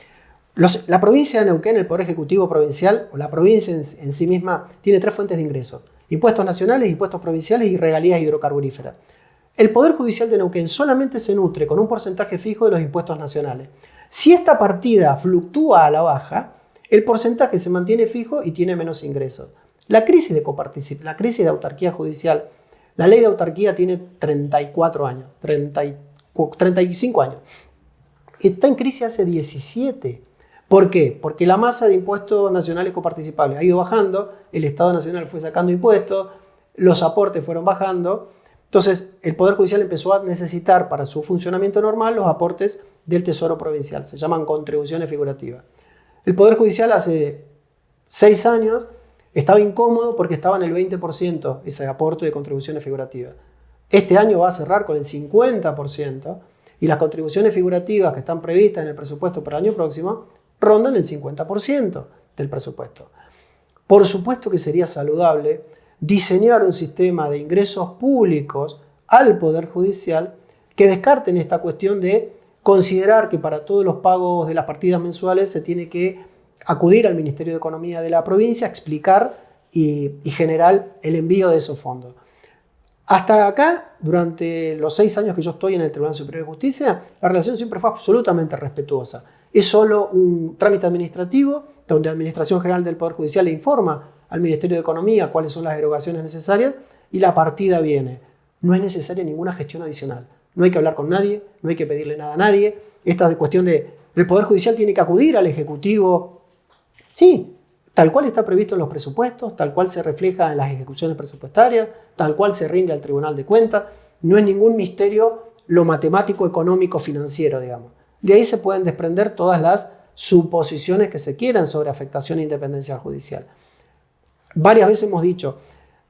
La provincia de Neuquén, el Poder Ejecutivo provincial, o la provincia en sí misma, tiene 3 fuentes de ingresos: impuestos nacionales, impuestos provinciales y regalías hidrocarburíferas. El Poder Judicial de Neuquén solamente se nutre con un porcentaje fijo de los impuestos nacionales. Si esta partida fluctúa a la baja, el porcentaje se mantiene fijo y tiene menos ingresos. La crisis de autarquía judicial, la ley de autarquía tiene 34 años, 35 años. Está en crisis hace 17. ¿Por qué? Porque la masa de impuestos nacionales coparticipables ha ido bajando, el Estado Nacional fue sacando impuestos, los aportes fueron bajando. Entonces, el Poder Judicial empezó a necesitar para su funcionamiento normal los aportes del Tesoro Provincial. Se llaman contribuciones figurativas. El Poder Judicial hace 6 años estaba incómodo porque estaba en el 20% ese aporte de contribuciones figurativas. Este año va a cerrar con el 50% y las contribuciones figurativas que están previstas en el presupuesto para el año próximo rondan el 50% del presupuesto. Por supuesto que sería saludable diseñar un sistema de ingresos públicos al Poder Judicial que descarten esta cuestión de considerar que para todos los pagos de las partidas mensuales se tiene que acudir al Ministerio de Economía de la provincia a explicar y generar el envío de esos fondos. Hasta acá, durante los 6 años que yo estoy en el Tribunal Superior de Justicia, la relación siempre fue absolutamente respetuosa. Es solo un trámite administrativo donde la Administración General del Poder Judicial le informa al Ministerio de Economía cuáles son las erogaciones necesarias y la partida viene. No es necesaria ninguna gestión adicional. No hay que hablar con nadie, no hay que pedirle nada a nadie. Esta cuestión de el Poder Judicial tiene que acudir al Ejecutivo, sí, tal cual está previsto en los presupuestos, tal cual se refleja en las ejecuciones presupuestarias, tal cual se rinde al Tribunal de Cuentas. No es ningún misterio lo matemático, económico, financiero, digamos. De ahí se pueden desprender todas las suposiciones que se quieran sobre afectación e independencia judicial. Varias veces hemos dicho,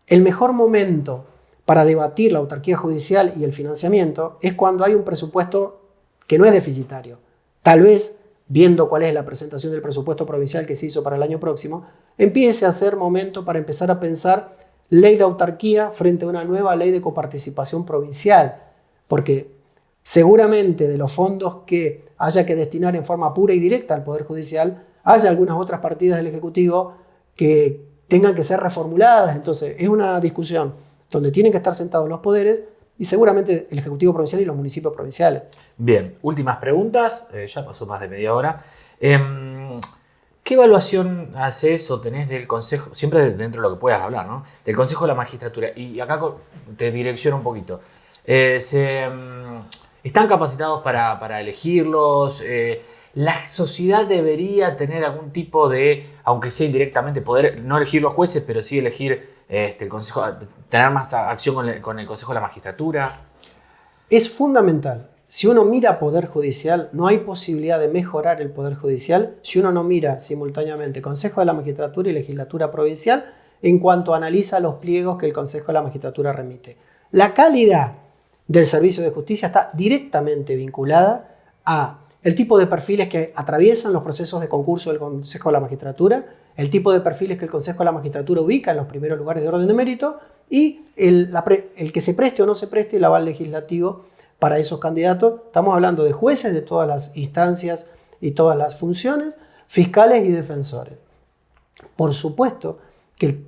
el mejor momento para debatir la autarquía judicial y el financiamiento es cuando hay un presupuesto que no es deficitario. Tal vez, viendo cuál es la presentación del presupuesto provincial que se hizo para el año próximo, empiece a ser momento para empezar a pensar ley de autarquía frente a una nueva ley de coparticipación provincial, porque seguramente de los fondos que haya que destinar en forma pura y directa al Poder Judicial, haya algunas otras partidas del Ejecutivo que tengan que ser reformuladas. Entonces, es una discusión donde tienen que estar sentados los poderes y seguramente el Ejecutivo Provincial y los municipios provinciales. Bien, últimas preguntas, ya pasó más de media hora. ¿Qué evaluación haces o tenés del Consejo, siempre dentro de lo que puedas hablar, ¿no? Del Consejo de la Magistratura? Y acá te direcciono un poquito. ¿Están capacitados para elegirlos? ¿La sociedad debería tener algún tipo de, aunque sea indirectamente, poder no elegir los jueces, pero sí elegir el Consejo, tener más acción con el Consejo de la Magistratura? Es fundamental. Si uno mira Poder Judicial, no hay posibilidad de mejorar el Poder Judicial si uno no mira simultáneamente Consejo de la Magistratura y Legislatura Provincial en cuanto analiza los pliegos que el Consejo de la Magistratura remite. La calidad del servicio de justicia está directamente vinculada a el tipo de perfiles que atraviesan los procesos de concurso del Consejo de la Magistratura, el tipo de perfiles que el Consejo de la Magistratura ubica en los primeros lugares de orden de mérito y el que se preste o no se preste el aval legislativo para esos candidatos. Estamos hablando de jueces de todas las instancias y todas las funciones, fiscales y defensores. Por supuesto que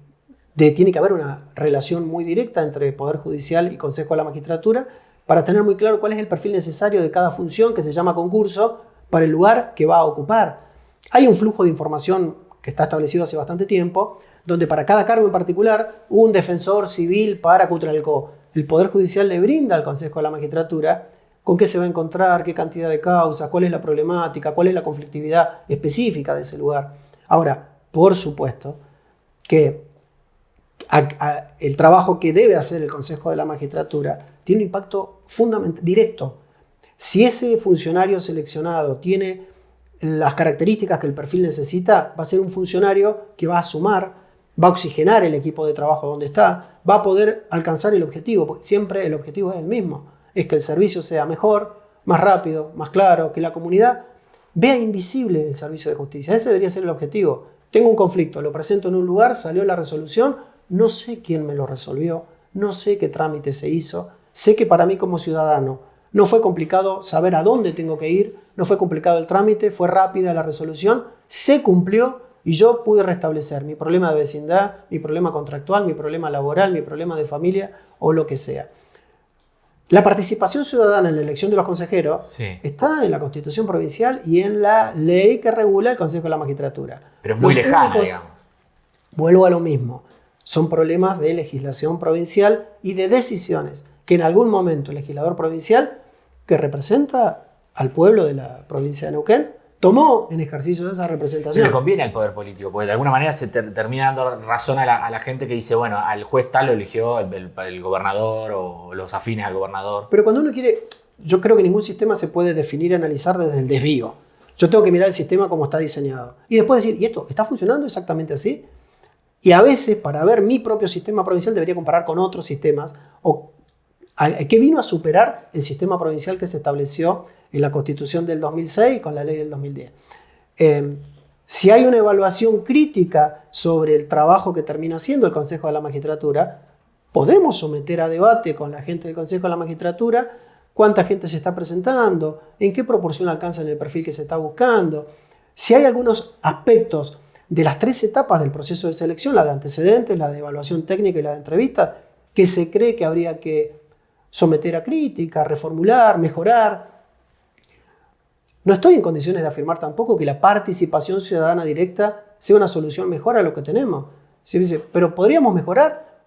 tiene que haber una relación muy directa entre Poder Judicial y Consejo de la Magistratura para tener muy claro cuál es el perfil necesario de cada función que se llama concurso para el lugar que va a ocupar. Hay un flujo de información que está establecido hace bastante tiempo, donde para cada cargo en particular, un defensor civil para Cutralcó. El Poder Judicial le brinda al Consejo de la Magistratura con qué se va a encontrar, qué cantidad de causas, cuál es la problemática, cuál es la conflictividad específica de ese lugar. Ahora, por supuesto que el trabajo que debe hacer el Consejo de la Magistratura tiene un impacto fundamental, directo. Si ese funcionario seleccionado tiene las características que el perfil necesita, va a ser un funcionario que va a sumar, va a oxigenar el equipo de trabajo donde está, va a poder alcanzar el objetivo, porque siempre el objetivo es el mismo, es que el servicio sea mejor, más rápido, más claro, que la comunidad vea invisible el servicio de justicia. Ese debería ser el objetivo. Tengo un conflicto, lo presento en un lugar, salió la resolución, no sé quién me lo resolvió, no sé qué trámite se hizo, sé que para mí como ciudadano no fue complicado saber a dónde tengo que ir, no fue complicado el trámite, fue rápida la resolución, se cumplió y yo pude restablecer mi problema de vecindad, mi problema contractual, mi problema laboral, mi problema de familia o lo que sea. La participación ciudadana en la elección de los consejeros está en la Constitución provincial y en la ley que regula el Consejo de la Magistratura. Pero es muy lejana, digamos. Vuelvo a lo mismo. Son problemas de legislación provincial y de decisiones que en algún momento el legislador provincial, que representa al pueblo de la provincia de Neuquén, tomó en ejercicio de esa representación. Le conviene al poder político, porque de alguna manera se termina dando razón a la gente que dice, bueno, al juez tal lo eligió el gobernador o los afines al gobernador. Pero cuando uno quiere, yo creo que ningún sistema se puede definir y analizar desde el desvío. Yo tengo que mirar el sistema como está diseñado. Y después decir, ¿y esto está funcionando exactamente así? Y a veces, para ver mi propio sistema provincial, debería comparar con otros sistemas o que vino a superar el sistema provincial que se estableció en la Constitución del 2006 con la ley del 2010. Si hay una evaluación crítica sobre el trabajo que termina haciendo el Consejo de la Magistratura, podemos someter a debate con la gente del Consejo de la Magistratura cuánta gente se está presentando, en qué proporción alcanzan el perfil que se está buscando, si hay algunos aspectos de las 3 etapas del proceso de selección, la de antecedentes, la de evaluación técnica y la de entrevista, que se cree que habría que someter a crítica, reformular, mejorar. No estoy en condiciones de afirmar tampoco que la participación ciudadana directa sea una solución mejor a lo que tenemos. Si dice, pero podríamos mejorar.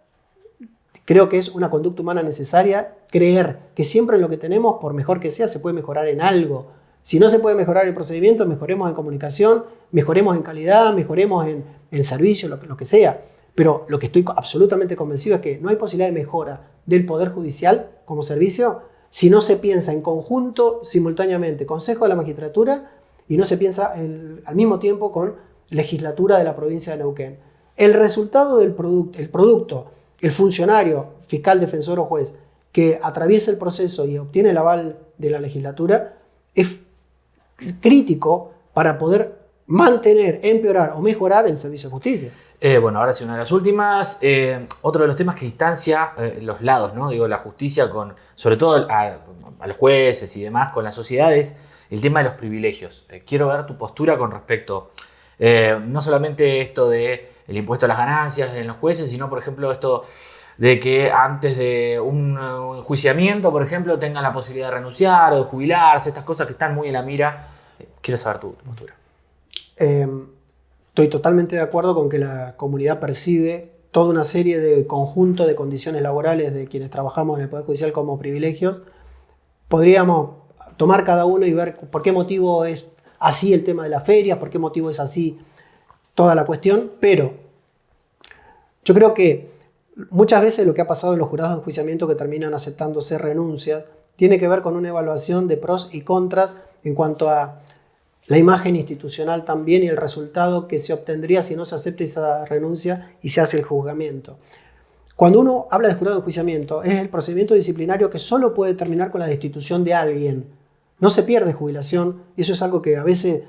Creo que es una conducta humana necesaria creer que siempre en lo que tenemos, por mejor que sea, se puede mejorar en algo. Si no se puede mejorar el procedimiento, mejoremos en comunicación, mejoremos en calidad, mejoremos en servicio, lo que sea. Pero lo que estoy absolutamente convencido es que no hay posibilidad de mejora del Poder Judicial como servicio si no se piensa en conjunto, simultáneamente, Consejo de la Magistratura y no se piensa al mismo tiempo con Legislatura de la provincia de Neuquén. El resultado del producto, el funcionario, fiscal, defensor o juez, que atraviesa el proceso y obtiene el aval de la legislatura, es crítico para poder mantener, empeorar o mejorar el servicio de justicia. Bueno, ahora sí, una de las últimas. Otro de los temas que distancia los lados, ¿no? Digo, la justicia con, sobre todo a los jueces y demás, con la sociedad, es el tema de los privilegios. Quiero ver tu postura con respecto, no solamente esto de el impuesto a las ganancias en los jueces, sino, por ejemplo, esto de que antes de un enjuiciamiento, por ejemplo, tengan la posibilidad de renunciar o de jubilarse, estas cosas que están muy en la mira. Quiero saber tu postura. Estoy totalmente de acuerdo con que la comunidad percibe toda una serie de conjuntos de condiciones laborales de quienes trabajamos en el Poder Judicial como privilegios. Podríamos tomar cada uno y ver por qué motivo es así el tema de las ferias, por qué motivo es así toda la cuestión, pero yo creo que muchas veces lo que ha pasado en los jurados de enjuiciamiento que terminan aceptándose renuncias tiene que ver con una evaluación de pros y contras en cuanto a la imagen institucional también y el resultado que se obtendría si no se acepta esa renuncia y se hace el juzgamiento. Cuando uno habla de jurado de enjuiciamiento, es el procedimiento disciplinario que solo puede terminar con la destitución de alguien. No se pierde jubilación, y eso es algo que a veces,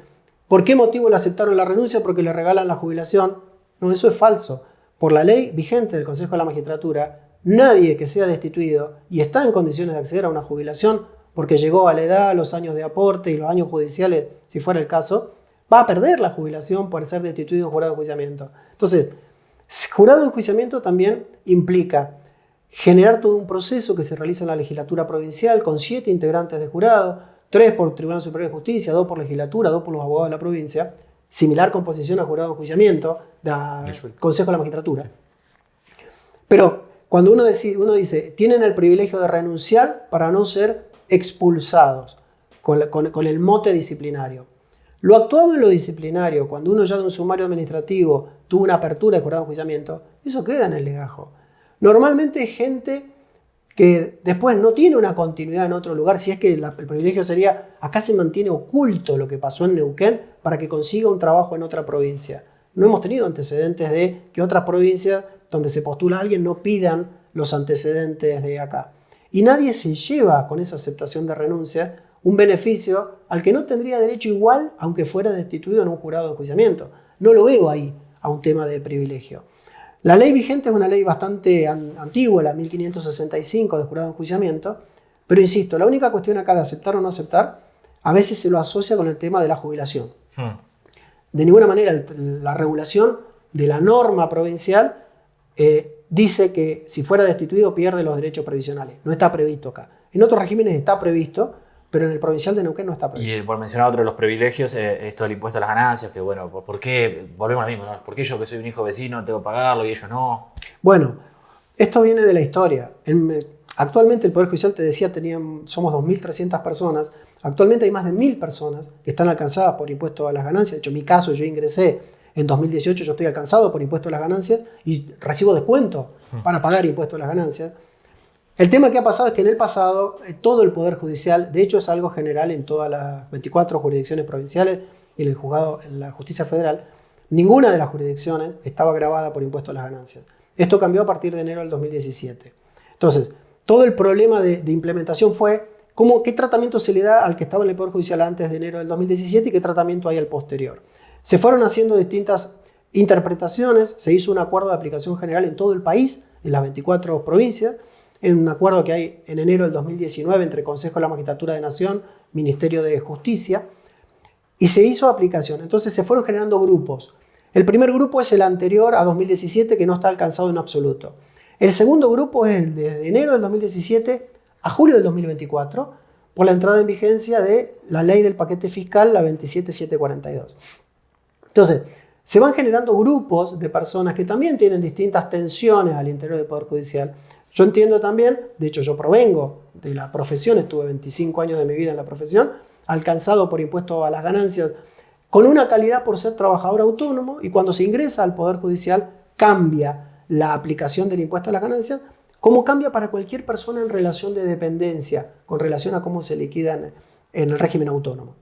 ¿por qué motivo le aceptaron la renuncia? Porque le regalan la jubilación. No, eso es falso. Por la ley vigente del Consejo de la Magistratura, nadie que sea destituido y está en condiciones de acceder a una jubilación porque llegó a la edad, los años de aporte y los años judiciales, si fuera el caso, va a perder la jubilación por ser destituido en jurado de enjuiciamiento. Entonces, jurado de enjuiciamiento también implica generar todo un proceso que se realiza en la legislatura provincial con 7 integrantes de jurado, 3 por Tribunal Superior de Justicia, 2 por legislatura, 2 por los abogados de la provincia, similar composición al jurado de enjuiciamiento del Consejo de la Magistratura. Pero cuando uno dice, tienen el privilegio de renunciar para no ser expulsados con el mote disciplinario. Lo actuado en lo disciplinario, cuando uno ya de un sumario administrativo tuvo una apertura de jurado de enjuiciamiento, eso queda en el legajo. Normalmente es gente que después no tiene una continuidad en otro lugar, si es que el privilegio sería, acá se mantiene oculto lo que pasó en Neuquén para que consiga un trabajo en otra provincia. No hemos tenido antecedentes de que otras provincias donde se postula a alguien no pidan los antecedentes de acá. Y nadie se lleva con esa aceptación de renuncia un beneficio al que no tendría derecho igual aunque fuera destituido en un jurado de enjuiciamiento. No lo veo ahí a un tema de privilegio. La ley vigente es una ley bastante antigua, la 1565 de jurado de enjuiciamiento, pero insisto, la única cuestión acá de aceptar o no aceptar, a veces se lo asocia con el tema de la jubilación. De ninguna manera la regulación de la norma provincial dice que si fuera destituido pierde los derechos previsionales. No está previsto acá. En otros regímenes está previsto, pero en el provincial de Neuquén no está previsto. Y por mencionar otro de los privilegios, esto del impuesto a las ganancias, que bueno, ¿por qué? Volvemos a lo mismo, ¿no? ¿Por qué yo que soy un hijo vecino tengo que pagarlo y ellos no? Bueno, esto viene de la historia. Actualmente el Poder Judicial, te decía, somos 2.300 personas. Actualmente hay más de 1.000 personas que están alcanzadas por impuesto a las ganancias. De hecho, en mi caso, yo ingresé en 2018, yo estoy alcanzado por impuesto a las ganancias y recibo descuento para pagar impuesto a las ganancias. El tema que ha pasado es que en el pasado todo el Poder Judicial, de hecho es algo general en todas las 24 jurisdicciones provinciales y en la Justicia Federal, ninguna de las jurisdicciones estaba gravada por impuesto a las ganancias. Esto cambió a partir de enero del 2017. Entonces, todo el problema de implementación fue qué tratamiento se le da al que estaba en el Poder Judicial antes de enero del 2017 y qué tratamiento hay al posterior. Se fueron haciendo distintas interpretaciones, se hizo un acuerdo de aplicación general en todo el país, en las 24 provincias, en un acuerdo que hay en enero del 2019 entre Consejo de la Magistratura de Nación, Ministerio de Justicia, y se hizo aplicación. Entonces se fueron generando grupos. El primer grupo es el anterior a 2017, que no está alcanzado en absoluto. El segundo grupo es el de enero del 2017 a julio del 2024, por la entrada en vigencia de la ley del paquete fiscal, la 27742. Entonces, se van generando grupos de personas que también tienen distintas tensiones al interior del Poder Judicial. Yo entiendo también, de hecho yo provengo de la profesión, estuve 25 años de mi vida en la profesión, alcanzado por impuesto a las ganancias, con una calidad por ser trabajador autónomo, y cuando se ingresa al Poder Judicial cambia la aplicación del impuesto a las ganancias, como cambia para cualquier persona en relación de dependencia, con relación a cómo se liquidan en el régimen autónomo.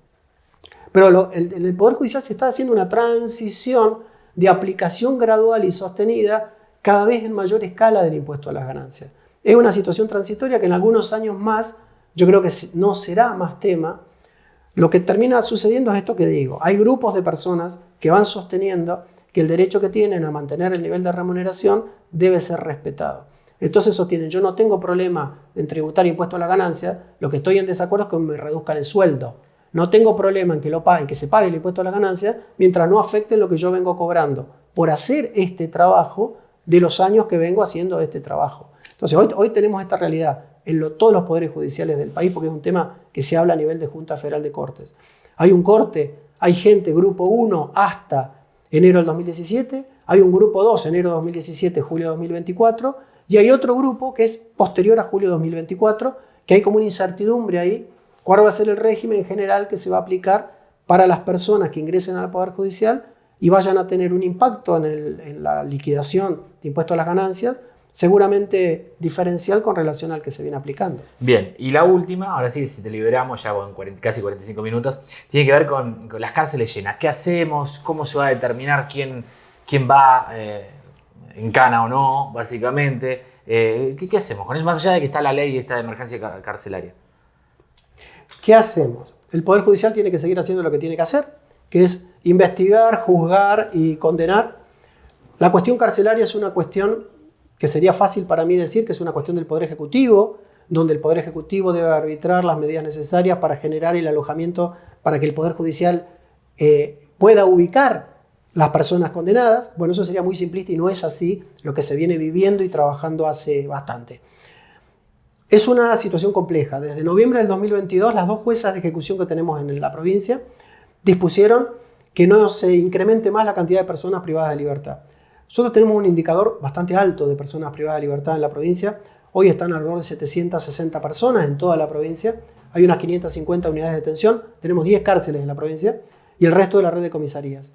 Pero en el Poder Judicial se está haciendo una transición de aplicación gradual y sostenida cada vez en mayor escala del impuesto a las ganancias. Es una situación transitoria que en algunos años más yo creo que no será más tema. Lo que termina sucediendo es esto que digo. Hay grupos de personas que van sosteniendo que el derecho que tienen a mantener el nivel de remuneración debe ser respetado. Entonces sostienen, yo no tengo problema en tributar impuesto a la ganancia, lo que estoy en desacuerdo es que me reduzcan el sueldo. No tengo problema en que se pague el impuesto a la ganancia mientras no afecte lo que yo vengo cobrando por hacer este trabajo de los años que vengo haciendo este trabajo. Entonces hoy tenemos esta realidad en todos los poderes judiciales del país, porque es un tema que se habla a nivel de Junta Federal de Cortes. Hay un corte, hay gente, grupo 1 hasta enero del 2017, hay un grupo 2, enero de 2017, julio de 2024, y hay otro grupo que es posterior a julio de 2024, que hay como una incertidumbre ahí, cuál va a ser el régimen general que se va a aplicar para las personas que ingresen al Poder Judicial y vayan a tener un impacto en la liquidación de impuestos a las ganancias, seguramente diferencial con relación al que se viene aplicando. Bien, y la última, ahora sí, si te liberamos ya en casi 45 minutos, tiene que ver con las cárceles llenas. ¿Qué hacemos? ¿Cómo se va a determinar quién va en cana o no, básicamente? ¿Qué hacemos con eso? Más allá de que está la ley esta de emergencia carcelaria. ¿Qué hacemos? El Poder Judicial tiene que seguir haciendo lo que tiene que hacer, que es investigar, juzgar y condenar. La cuestión carcelaria es una cuestión que sería fácil para mí decir que es una cuestión del Poder Ejecutivo, donde el Poder Ejecutivo debe arbitrar las medidas necesarias para generar el alojamiento para que el Poder Judicial pueda ubicar las personas condenadas. Bueno, eso sería muy simplista y no es así lo que se viene viviendo y trabajando hace bastante. Es una situación compleja. Desde noviembre del 2022, las dos juezas de ejecución que tenemos en la provincia dispusieron que no se incremente más la cantidad de personas privadas de libertad. Nosotros tenemos un indicador bastante alto de personas privadas de libertad en la provincia. Hoy están alrededor de 760 personas en toda la provincia. hay unas 550 unidades de detención, tenemos 10 cárceles en la provincia y el resto de la red de comisarías.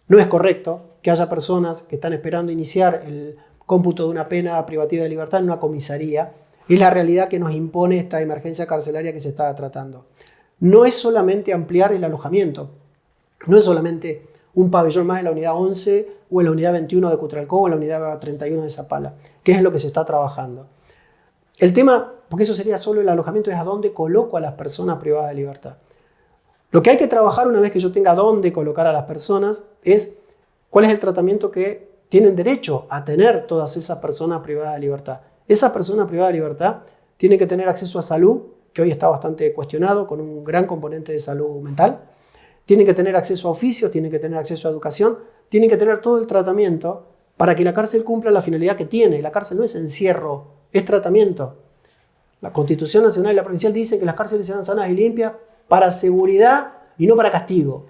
No es correcto que haya personas que están esperando iniciar el cómputo de una pena privativa de libertad en una comisaría. Es la realidad que nos impone esta emergencia carcelaria que se está tratando. No es solamente ampliar el alojamiento, no es solamente un pabellón más en la unidad 11 o en la unidad 21 de Cutralcó o en la unidad 31 de Zapala, que es lo que se está trabajando. El tema, porque eso sería solo el alojamiento, es a dónde coloco a las personas privadas de libertad. Lo que hay que trabajar una vez que yo tenga dónde colocar a las personas es cuál es el tratamiento que tienen derecho a tener todas esas personas privadas de libertad. Esas personas privadas de libertad tienen que tener acceso a salud, que hoy está bastante cuestionado, con un gran componente de salud mental. Tienen que tener acceso a oficios, tienen que tener acceso a educación, tienen que tener todo el tratamiento para que la cárcel cumpla la finalidad que tiene. La cárcel no es encierro, es tratamiento. La Constitución Nacional y la Provincial dicen que las cárceles serán sanas y limpias para seguridad y no para castigo.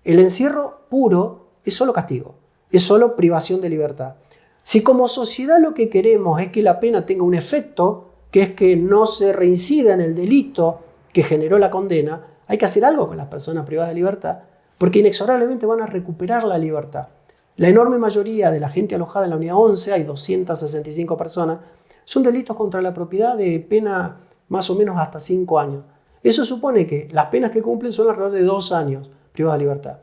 El encierro puro es solo castigo, es solo privación de libertad. Si como sociedad lo que queremos es que la pena tenga un efecto, que es que no se reincida en el delito que generó la condena, hay que hacer algo con las personas privadas de libertad, porque inexorablemente van a recuperar la libertad. La enorme mayoría de la gente alojada en la unidad 11, hay 265 personas, son delitos contra la propiedad de pena más o menos hasta 5 años. Eso supone que las penas que cumplen son alrededor de 2 años privadas de libertad.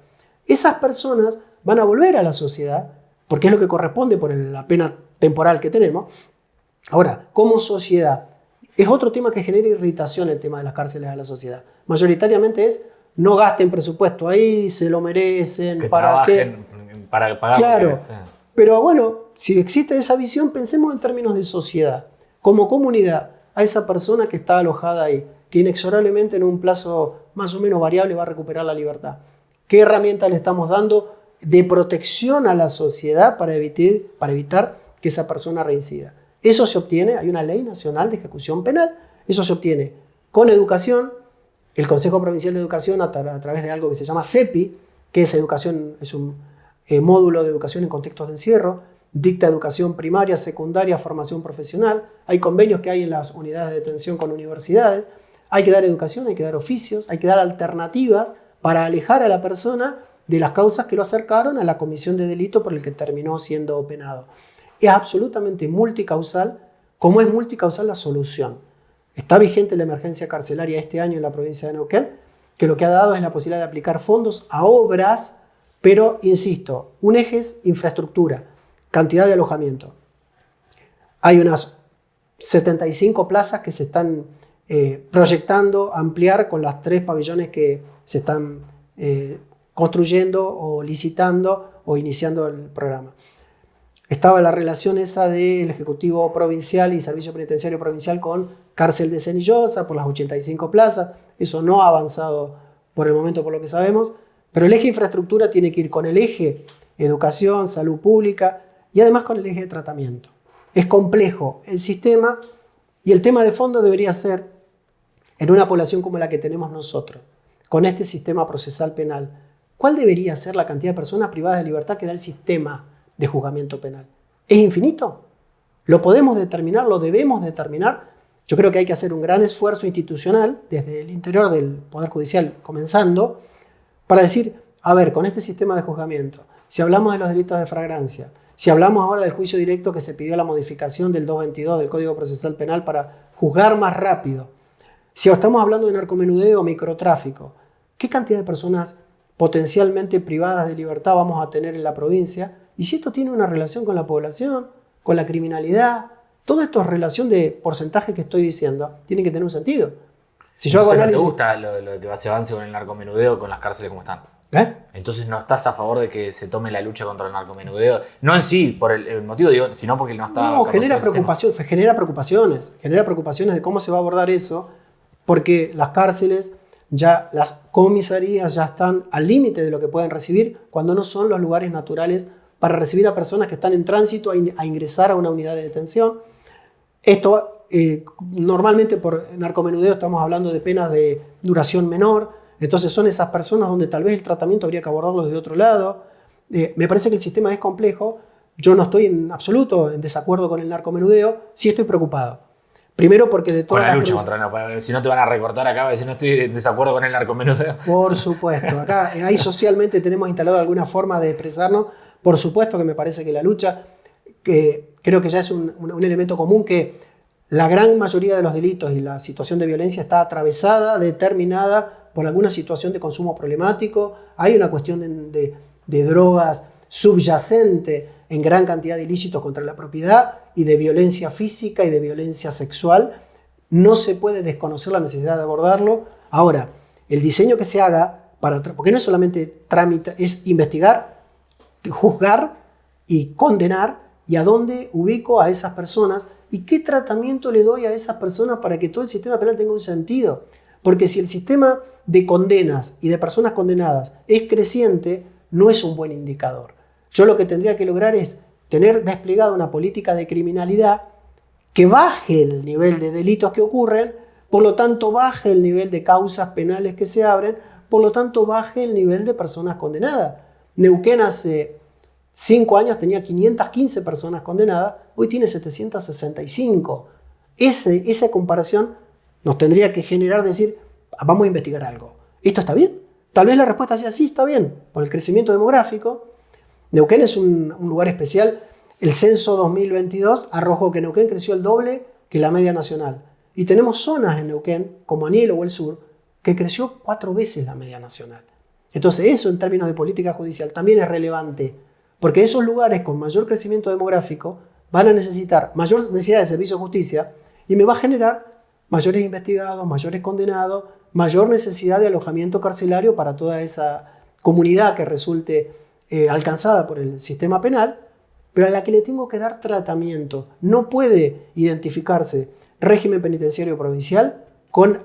Esas personas van a volver a la sociedad, porque es lo que corresponde por la pena temporal que tenemos. Ahora, como sociedad, es otro tema que genera irritación el tema de las cárceles a la sociedad. Mayoritariamente es, no gasten presupuesto ahí, se lo merecen, que para trabajen para pagar. Claro, pero bueno, si existe esa visión, pensemos en términos de sociedad. Como comunidad, a esa persona que está alojada ahí, que inexorablemente en un plazo más o menos variable va a recuperar la libertad. ¿Qué herramientas le estamos dando de protección a la sociedad para evitar que esa persona reincida? Eso se obtiene, hay una ley nacional de ejecución penal, eso se obtiene con educación. El Consejo Provincial de Educación, a través de algo que se llama CEPI, que es educación, es un módulo de educación en contextos de encierro, dicta educación primaria, secundaria, formación profesional. Hay convenios que hay en las unidades de detención con universidades. Hay que dar educación, hay que dar oficios, hay que dar alternativas para alejar a la persona de las causas que lo acercaron a la comisión de delito por el que terminó siendo penado. Es absolutamente multicausal, como es multicausal la solución. Está vigente la emergencia carcelaria este año en la provincia de Neuquén, que lo que ha dado es la posibilidad de aplicar fondos a obras, pero, insisto, un eje es infraestructura, cantidad de alojamiento. Hay unas 75 plazas que se están proyectando ampliar con las 3 pabellones que se están construyendo o licitando o iniciando el programa. Estaba la relación esa del Ejecutivo Provincial y Servicio Penitenciario Provincial con Cárcel de Cenillosa por las 85 plazas. Eso no ha avanzado por el momento, por lo que sabemos, pero el eje infraestructura tiene que ir con el eje educación, salud pública y además con el eje de tratamiento. Es complejo el sistema y el tema de fondo debería ser, en una población como la que tenemos nosotros, con este sistema procesal penal, ¿cuál debería ser la cantidad de personas privadas de libertad que da el sistema de juzgamiento penal? ¿Es infinito? ¿Lo podemos determinar? ¿Lo debemos determinar? Yo creo que hay que hacer un gran esfuerzo institucional desde el interior del Poder Judicial comenzando para decir, a ver, con este sistema de juzgamiento, si hablamos de los delitos de flagrancia, si hablamos ahora del juicio directo que se pidió la modificación del 222 del Código Procesal Penal para juzgar más rápido, si estamos hablando de narcomenudeo o microtráfico, ¿qué cantidad de personas potencialmente privadas de libertad vamos a tener en la provincia? Y si esto tiene una relación con la población, con la criminalidad, todo esto es relación de porcentaje que estoy diciendo, tiene que tener un sentido. Si yo hago análisis... ¿No te gusta lo que se avance con el narcomenudeo, con las cárceles como están? Entonces no estás a favor de que se tome la lucha contra el narcomenudeo, no en sí por el motivo, digo, sino porque no está... No, genera preocupaciones de cómo se va a abordar eso, porque las cárceles, ya las comisarías ya están al límite de lo que pueden recibir cuando no son los lugares naturales para recibir a personas que están en tránsito a ingresar a una unidad de detención. Esto, normalmente por narcomenudeo estamos hablando de penas de duración menor, entonces son esas personas donde tal vez el tratamiento habría que abordarlo de otro lado. Me parece que el sistema es complejo, yo no estoy en absoluto en desacuerdo con el narcomenudeo, sí estoy preocupado. Primero porque de con todas la lucha contra si no te van a recortar acá, si no estoy en desacuerdo con el narcomenudeo. Por supuesto, acá ahí socialmente tenemos instalado alguna forma de expresarnos. Por supuesto que me parece que la lucha, que creo que ya es un elemento común, que la gran mayoría de los delitos y la situación de violencia está atravesada, determinada por alguna situación de consumo problemático. Hay una cuestión de drogas subyacente en gran cantidad de ilícitos contra la propiedad y de violencia física y de violencia sexual. No se puede desconocer la necesidad de abordarlo. Ahora, el diseño que se haga, porque no es solamente trámite, es investigar, juzgar y condenar, y a dónde ubico a esas personas y qué tratamiento le doy a esas personas para que todo el sistema penal tenga un sentido. Porque si el sistema de condenas y de personas condenadas es creciente, no es un buen indicador. Yo lo que tendría que lograr es tener desplegada una política de criminalidad que baje el nivel de delitos que ocurren, por lo tanto baje el nivel de causas penales que se abren, por lo tanto baje el nivel de personas condenadas. Neuquén hace 5 años tenía 515 personas condenadas, hoy tiene 765. Esa comparación nos tendría que generar decir, vamos a investigar algo. ¿Esto está bien? Tal vez la respuesta sea sí, está bien, por el crecimiento demográfico. Neuquén es un lugar especial. El censo 2022 arrojó que Neuquén creció el doble que la media nacional. Y tenemos zonas en Neuquén, como Anielo o el sur, que creció 4 veces la media nacional. Entonces eso en términos de política judicial también es relevante, porque esos lugares con mayor crecimiento demográfico van a necesitar mayor necesidad de servicio de justicia y me va a generar mayores investigados, mayores condenados, mayor necesidad de alojamiento carcelario para toda esa comunidad que resulte alcanzada por el sistema penal, pero a la que le tengo que dar tratamiento. No puede identificarse régimen penitenciario provincial con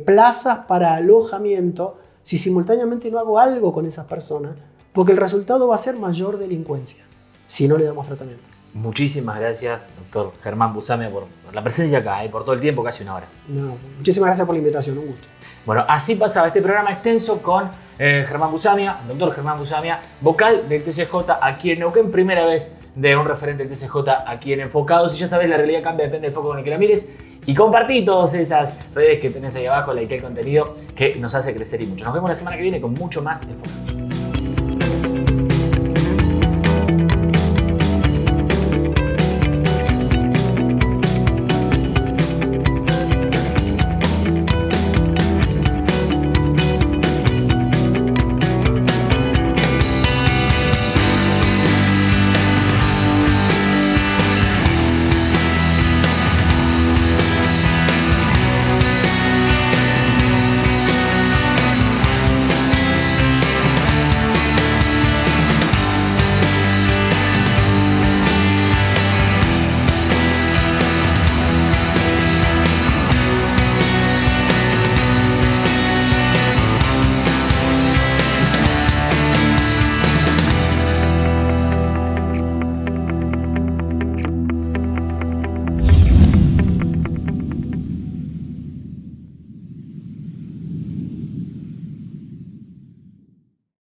plazas para alojamiento si simultáneamente no hago algo con esas personas, porque el resultado va a ser mayor delincuencia si no le damos tratamiento. Muchísimas gracias, doctor Germán Busamia, por la presencia acá y por todo el tiempo, casi 1 hora. No, muchísimas gracias por la invitación, un gusto. Bueno, así pasaba este programa extenso con Germán Busamia, el doctor Germán Busamia, vocal del TCJ aquí en Neuquén, primera vez de un referente del TCJ aquí en Enfocados. Y ya sabes, la realidad cambia, depende del foco con el que la mires. Y compartí todas esas redes que tenés ahí abajo, like el contenido que nos hace crecer y mucho. Nos vemos la semana que viene con mucho más Enfocados.